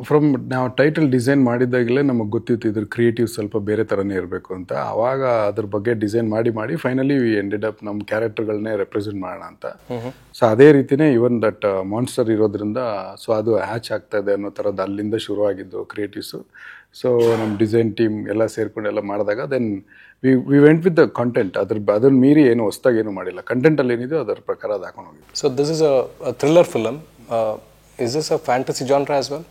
From ನಾವು ಟೈಟಲ್ ಡಿಸೈನ್ ಮಾಡಿದಾಗಲೇ ನಮಗೆ ಗೊತ್ತಿತ್ತು ಇದ್ರ ಕ್ರಿಯೇಟಿವ್ ಸ್ವಲ್ಪ ಬೇರೆ ಥರನೇ ಇರಬೇಕು ಅಂತ. ಆವಾಗ ಅದ್ರ ಬಗ್ಗೆ ಡಿಸೈನ್ ಮಾಡಿ ಫೈನಲಿ ವಿ ಎಂಡೆಡ್ ಅಪ್ ನಮ್ಮ ಕ್ಯಾರೆಕ್ಟರ್ಗಳನ್ನೇ ರೆಪ್ರೆಸೆಂಟ್ ಮಾಡೋಣ ಅಂತ. ಸೊ ಅದೇ ರೀತಿಯೇ ಇವನ್ ದಟ್ ಮಾನ್ಸ್ಟರ್ ಇರೋದ್ರಿಂದ ಸೊ ಅದು ಹ್ಯಾಚ್ ಆಗ್ತಾ ಇದೆ ಅನ್ನೋ ಥರದ್ದು ಅಲ್ಲಿಂದ ಶುರುವಾಗಿದ್ದು ಕ್ರಿಯೇಟಿವ್ಸು. ಸೊ ನಮ್ಮ ಡಿಸೈನ್ ಟೀಮ್ ಎಲ್ಲ ಸೇರ್ಕೊಂಡು ಎಲ್ಲ ಮಾಡಿದಾಗ then we went with the content. ಅದನ್ನ ಮೀರಿ ಏನು ಹೊಸ್ದಾಗಿ ಏನು ಮಾಡಿಲ್ಲ. ಕಂಟೆಂಟಲ್ಲಿ ಏನಿದೆ ಅದರ ಪ್ರಕಾರ ಅದು ಹಾಕೊಂಡು ಹೋಗಿದ್ದು. So this is a thriller film. Is this a fantasy genre as well?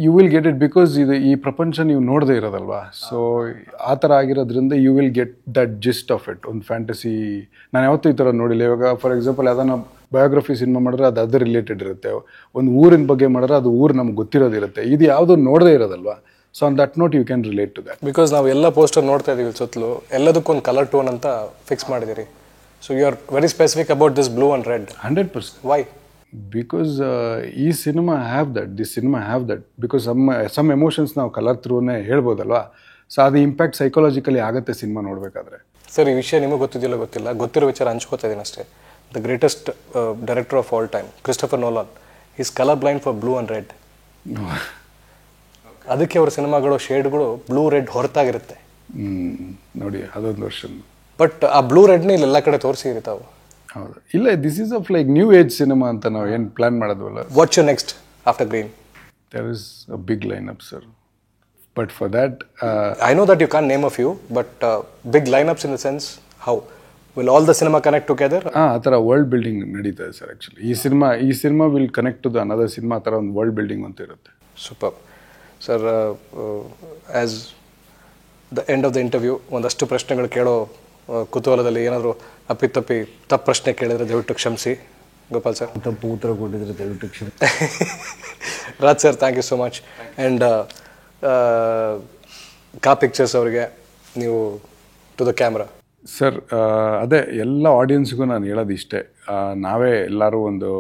You will get it because ಈ ಪ್ರಪಂಚ ನೀವು ನೋಡದೇ ಇರೋದಲ್ವಾ. ಸೊ ಆ ಥರ ಆಗಿರೋದ್ರಿಂದ you will get that gist of it. ಒಂದು ಫ್ಯಾಂಟಸಿ ನಾನು ಯಾವತ್ತೂ ಈ ಥರ ನೋಡಿಲ್ಲ. ಇವಾಗ ಫಾರ್ ಎಕ್ಸಾಂಪಲ್ ಯಾವ್ದಾನ ಬಯೋಗ್ರಫಿ ಸಿನಿಮಾ ಮಾಡಿದ್ರೆ ಅದು ಅದರ್ ರಿಲೇಟೆಡ್ ಇರುತ್ತೆ. ಒಂದು ಊರಿನ ಬಗ್ಗೆ ಮಾಡಿದ್ರೆ ಅದು ಊರು ನಮ್ಗೆ ಗೊತ್ತಿರೋದಿರುತ್ತೆ. ಇದು ಯಾವುದೂ ನೋಡದೇ ಇರೋದಲ್ವಾ. So on that note you can relate to that. Because ನಾವು ಎಲ್ಲ ಪೋಸ್ಟರ್ ನೋಡ್ತಾ ಇದ್ದೀವಿ ಸುತ್ತಲೂ, ಎಲ್ಲದಕ್ಕೊಂದು ಕಲರ್ ಟೋನ್ ಅಂತ ಫಿಕ್ಸ್ ಮಾಡಿದ್ದೀರಿ. So you are very specific about this blue and red. 100%. Why? Because ಈ cinema have that because some emotions ನಾವು ಕಲರ್ ಥ್ರೂನೇ ಹೇಳ್ಬೋದಲ್ವಾ. ಸೊ ಅದು ಇಂಪ್ಯಾಕ್ಟ್ ಸೈಕಾಲಜಿಕಲಿ ಆಗುತ್ತೆ ಸಿನಿಮಾ ನೋಡಬೇಕಾದ್ರೆ. ಸರ್, ಈ ವಿಷಯ ನಿಮಗೆ ಗೊತ್ತಿದೆಯಲ್ಲ ಗೊತ್ತಿಲ್ಲ, ಗೊತ್ತಿರೋ ವಿಚಾರ ಹಂಚ್ಕೋತಾ ಇದ್ದೀನಿ ಅಷ್ಟೇ. The greatest director of all time, Christopher Nolan, is colour blind for blue and red. ಅದಕ್ಕೆ ಅವ್ರ ಸಿನಿಮಾಗಳು ಶೇಡ್ಗಳು ಬ್ಲೂ ರೆಡ್ ಹೊರತಾಗಿರುತ್ತೆ. ನೋಡಿ, ಅದೊಂದು ವರ್ಷನ್. ಬಟ್ ಆ ಬ್ಲೂ ರೆಡ್ನ ಇಲ್ಲೆಲ್ಲ ಕಡೆ ತೋರಿಸಿರಿ ತಾವು. ಹೌದು. ಇಲ್ಲ, this is of like new age cinema ಅಂತ ನಾವು ಏನು ಪ್ಲಾನ್ ಮಾಡೋದ್ವಲ್ಲ. What's your next after green? There is a big line up sir. But for that I know that you can name a few, but big line ups in the sense how will all the cinema connect together? ಆ ಥರ world building ನಡೀತಾ ಇದೆ sir actually. ಈ cinema will connect to the another cinema. ಆ ಥರ ಒಂದು world building ಅಂತ ಇರುತ್ತೆ. Super. Sir, as the end of the interview ಒಂದಷ್ಟು ಪ್ರಶ್ನೆಗಳು ಕೇಳೋ ಕುತೂಹಲದಲ್ಲಿ ಏನಾದರೂ ತಪ್ಪು ಪ್ರಶ್ನೆ ಕೇಳಿದರೆ ದಯವಿಟ್ಟು ಕ್ಷಮಿಸಿ. ಗೋಪಾಲ್ ಸರ್, ತಪ್ಪು ಉತ್ತರ ಕೊಟ್ಟಿದ್ರೆ ದಯವಿಟ್ಟು ಕ್ಷಮಿಸಿ. Raj sir, thank you so much. And ಕಾ ಪಿಕ್ಚರ್ಸ್ ಅವರಿಗೆ ನೀವು ಟು ದ ಕ್ಯಾಮ್ರಾ. ಸರ್, ಅದೇ ಎಲ್ಲ ಆಡಿಯನ್ಸ್ಗೂ ನಾನು ಹೇಳೋದು ಇಷ್ಟೇ. ನಾವೇ ಎಲ್ಲರೂ ಒಂದು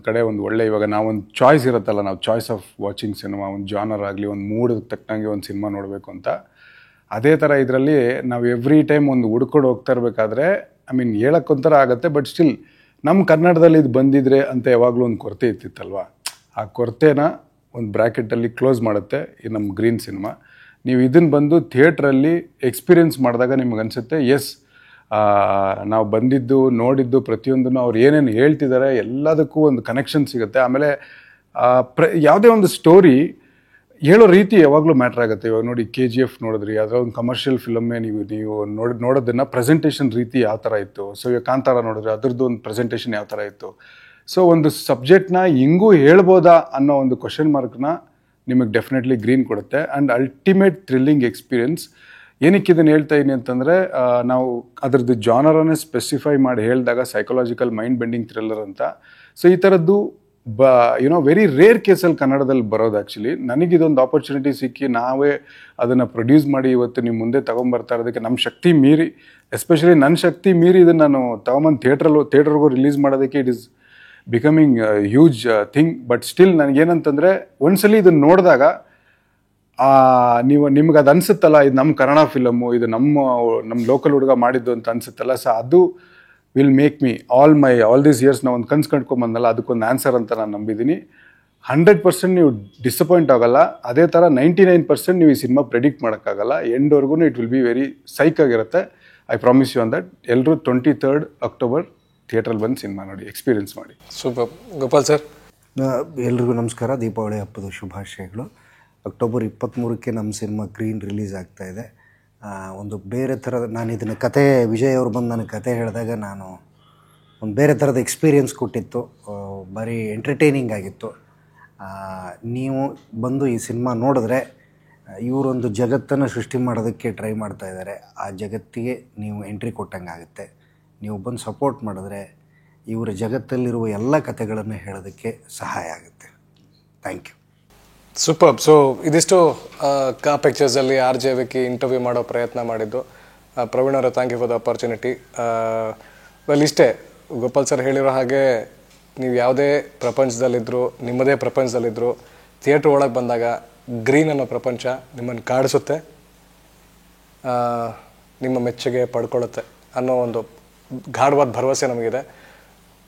ಕಡೆ ಒಂದು ಒಳ್ಳೆ, ಇವಾಗ ನಾವೊಂದು ಚಾಯ್ಸ್ ಇರುತ್ತಲ್ಲ, ನಾವು ಚಾಯ್ಸ್ ಆಫ್ ವಾಚಿಂಗ್ ಸಿನಿಮಾ, ಒಂದು ಜಾನರ್ ಆಗಲಿ, ಒಂದು ಮೂಡ್ ತಕ್ಕಂಗೆ ಒಂದು ಸಿನಿಮಾ ನೋಡಬೇಕು ಅಂತ. ಅದೇ ಥರ ಇದರಲ್ಲಿ ನಾವು ಎವ್ರಿ ಟೈಮ್ ಒಂದು ಹುಡ್ಕೊಂಡು ಹೋಗ್ತಾ ಇರಬೇಕಾದ್ರೆ, ಐ ಮೀನ್ ಹೇಳೋಕ್ಕೊಂಥರ ಆಗುತ್ತೆ, ಬಟ್ ಸ್ಟಿಲ್ ನಮ್ಮ ಕನ್ನಡದಲ್ಲಿ ಇದು ಬಂದಿದ್ರೆ ಅಂತ ಯಾವಾಗಲೂ ಒಂದು ಕೊರತೆ ಇರ್ತಿತ್ತಲ್ವ. ಆ ಕೊರತೆನ ಒಂದು ಬ್ರ್ಯಾಕೆಟಲ್ಲಿ ಕ್ಲೋಸ್ ಮಾಡುತ್ತೆ ಈ ನಮ್ಮ ಗ್ರೀನ್ ಸಿನಿಮಾ. ನೀವು ಇದನ್ನು ಬಂದು ಥಿಯೇಟ್ರಲ್ಲಿ ಎಕ್ಸ್ಪೀರಿಯೆನ್ಸ್ ಮಾಡಿದಾಗ ನಿಮ್ಗೆ ಅನಿಸುತ್ತೆ, ಎಸ್, ನಾವು ಬಂದಿದ್ದು ನೋಡಿದ್ದು ಪ್ರತಿಯೊಂದನ್ನು ಅವ್ರು ಏನೇನು ಹೇಳ್ತಿದ್ದಾರೆ ಎಲ್ಲದಕ್ಕೂ ಒಂದು ಕನೆಕ್ಷನ್ ಸಿಗುತ್ತೆ. ಆಮೇಲೆ ಯಾವುದೇ ಒಂದು ಸ್ಟೋರಿ ಹೇಳೋ ರೀತಿ ಯಾವಾಗಲೂ ಮ್ಯಾಟ್ರ್ ಆಗುತ್ತೆ. ಇವಾಗ ನೋಡಿ, KGF ನೋಡಿದ್ರಿ, ಅದರ ಒಂದು ಕಮರ್ಷಿಯಲ್ ಫಿಲಮ್ಮೇ ನೀವು ನೋಡೋದನ್ನು ಪ್ರೆಸೆಂಟೇಷನ್ ರೀತಿ ಯಾವ ಥರ ಇತ್ತು. ಸೊ ಇವಾಗ ಕಾಂತಾರ ನೋಡಿದ್ರೆ ಅದರದ್ದು ಒಂದು ಪ್ರೆಸೆಂಟೇಷನ್ ಯಾವ ಥರ ಇತ್ತು. ಸೊ ಒಂದು ಸಬ್ಜೆಕ್ಟ್ನ ಹಿಂಗೂ ಹೇಳ್ಬೋದಾ ಅನ್ನೋ ಒಂದು ಕ್ವಶನ್ ಮಾರ್ಕ್ನ ನಿಮಗೆ ಡೆಫಿನೆಟ್ಲಿ ಗ್ರೀನ್ ಕೊಡುತ್ತೆ. And ultimate thrilling experience. ಏನಕ್ಕೆ ಇದನ್ನು ಹೇಳ್ತಾ ಇದ್ದೀನಿ ಅಂತಂದರೆ, ನಾವು ಅದರದ್ದು ಜಾನರನ್ನೇ ಸ್ಪೆಸಿಫೈ ಮಾಡಿ ಹೇಳಿದಾಗ ಸೈಕಲಾಜಿಕಲ್ ಮೈಂಡ್ ಬೆಂಡಿಂಗ್ ಥ್ರಿಲ್ಲರ್ ಅಂತ. ಸೊ ಈ ಥರದ್ದು ವೆರಿ ರೇರ್ ಕೇಸಲ್ಲಿ ಕನ್ನಡದಲ್ಲಿ ಬರೋದು. ಆ್ಯಕ್ಚುಲಿ ನನಗಿದೊಂದು ಆಪರ್ಚುನಿಟಿ ಸಿಕ್ಕಿ ನಾವೇ ಅದನ್ನು ಪ್ರೊಡ್ಯೂಸ್ ಮಾಡಿ ಇವತ್ತು ನಿಮ್ಮ ಮುಂದೆ ತೊಗೊಂಬರ್ತಾ ಇರೋದಕ್ಕೆ ನಮ್ಮ ಶಕ್ತಿ ಮೀರಿ, ಎಸ್ಪೆಷಲಿ ನನ್ನ ಶಕ್ತಿ ಮೀರಿ ಇದನ್ನು ನಾನು ತೊಗೊಂಬಂದು ಥಿಯೇಟ್ರಿಗೂ ರಿಲೀಸ್ ಮಾಡೋದಕ್ಕೆ it is becoming huge thing. But still ನನಗೇನಂತಂದರೆ, ಒಂದ್ಸಲಿ ಇದನ್ನು ನೋಡಿದಾಗ ನಿಮ್ಗೆ ಅದು ಅನ್ಸುತ್ತಲ್ಲ ಇದು ನಮ್ಮ ಕನ್ನಡ ಫಿಲಮು, ಇದು ನಮ್ಮ ಲೋಕಲ್ ಹುಡುಗ ಮಾಡಿದ್ದು ಅಂತ ಅನ್ಸುತ್ತಲ್ಲ, ಸೊ ಅದು will make me all these years ನಾವು ಒಂದು ಕನ್ಸು ಕಂಡ್ಕೊಂಬಂದಲ್ಲ, ಅದಕ್ಕೊಂದು ಆನ್ಸರ್ ಅಂತ ನಾನು ನಂಬಿದ್ದೀನಿ. 100% ನೀವು ಡಿಸಪಾಯಿಂಟ್ ಆಗಲ್ಲ. ಅದೇ ಥರ 99% ನೀವು ಈ ಸಿನಿಮಾ ಪ್ರೆಡಿಕ್ಟ್ ಮಾಡೋಕ್ಕಾಗಲ್ಲ. ಎಂಡ್ವರೆಗೂ it will be very psych ಆಗಿರುತ್ತೆ. I promise you on that. ಎಲ್ಲರೂ 23rd ಅಕ್ಟೋಬರ್ ಥಿಯೇಟ್ರಲ್ಲಿ ಬಂದು ಸಿನಿಮಾ ನೋಡಿ, ಎಕ್ಸ್ಪೀರಿಯನ್ಸ್ ಮಾಡಿ. ಸೂಪರ್. ಗೋಪಾಲ್ ಸರ್, ಎಲ್ರಿಗೂ ನಮಸ್ಕಾರ. ದೀಪಾವಳಿ ಹಬ್ಬದ ಶುಭಾಶಯಗಳು. ಅಕ್ಟೋಬರ್ 23ಕ್ಕೆ ನಮ್ಮ ಸಿನಿಮಾ ಗ್ರೀನ್ ರಿಲೀಸ್ ಆಗ್ತಾಯಿದೆ. ಒಂದು ಬೇರೆ ಥರದ, ನಾನು ಇದನ್ನು ಕತೆ ವಿಜಯ್ ಅವರು ಬಂದು ನನಗೆ ಕತೆ ಹೇಳಿದಾಗ ನಾನು ಒಂದು ಬೇರೆ ಥರದ ಎಕ್ಸ್ಪೀರಿಯೆನ್ಸ್ ಕೊಟ್ಟಿತ್ತು. ಭಾರಿ ಎಂಟರ್ಟೈನಿಂಗ್ ಆಗಿತ್ತು. ನೀವು ಬಂದು ಈ ಸಿನಿಮಾ ನೋಡಿದ್ರೆ ಇವರೊಂದು ಜಗತ್ತನ್ನು ಸೃಷ್ಟಿ ಮಾಡೋದಕ್ಕೆ ಟ್ರೈ ಮಾಡ್ತಾ ಇದ್ದಾರೆ. ಆ ಜಗತ್ತಿಗೆ ನೀವು ಎಂಟ್ರಿ ಕೊಟ್ಟಂಗೆ ಆಗುತ್ತೆ. ನೀವು ಬಂದು ಸಪೋರ್ಟ್ ಮಾಡಿದ್ರೆ ಇವರ ಜಗತ್ತಲ್ಲಿರುವ ಎಲ್ಲ ಕಥೆಗಳನ್ನು ಹೇಳೋದಕ್ಕೆ ಸಹಾಯ ಆಗುತ್ತೆ. Thank you. ಸೂಪರ್. ಸೊ ಇದಿಷ್ಟು ಕಾ ಪಿಕ್ಚರ್ಸಲ್ಲಿ RJ ವಿಕ್ಕಿ ಇಂಟರ್ವ್ಯೂ ಮಾಡೋ ಪ್ರಯತ್ನ ಮಾಡಿದ್ದು. ಪ್ರವೀಣ್ ಅವರ thank you for the opportunity. Well, ಇಷ್ಟೇ. ಗೋಪಾಲ್ ಸರ್ ಹೇಳಿರೋ ಹಾಗೆ ನೀವು ಯಾವುದೇ ಪ್ರಪಂಚದಲ್ಲಿದ್ದರೂ, ನಿಮ್ಮದೇ ಪ್ರಪಂಚದಲ್ಲಿದ್ದರೂ, ಥಿಯೇಟ್ರ್ ಒಳಗೆ ಬಂದಾಗ ಗ್ರೀನ್ ಅನ್ನೋ ಪ್ರಪಂಚ ನಿಮ್ಮನ್ನು ಕಾಡಿಸುತ್ತೆ, ನಿಮ್ಮ ಮೆಚ್ಚುಗೆ ಪಡ್ಕೊಳ್ಳುತ್ತೆ ಅನ್ನೋ ಒಂದು ಗಾಢವಾದ ಭರವಸೆ ನಮಗಿದೆ.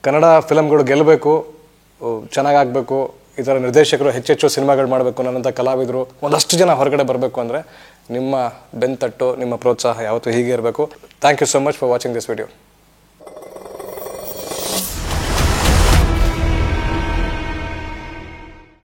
ಕನ್ನಡ ಫಿಲಮ್ಗಳು ಗೆಲ್ಲಬೇಕು, ಚೆನ್ನಾಗಾಗಬೇಕು, ಈ ಥರ ನಿರ್ದೇಶಕರು ಹೆಚ್ಚೆಚ್ಚು ಸಿನಿಮಾಗಳು ಮಾಡಬೇಕು, ನನ್ನಂಥ ಕಲಾವಿದರು ಒಂದಷ್ಟು ಜನ ಹೊರಗಡೆ ಬರಬೇಕು ಅಂದರೆ ನಿಮ್ಮ ಬೆಂತಟ್ಟು, ನಿಮ್ಮ ಪ್ರೋತ್ಸಾಹ ಯಾವತ್ತೂ ಹೀಗೆ ಇರಬೇಕು. Thank you so much for watching this video.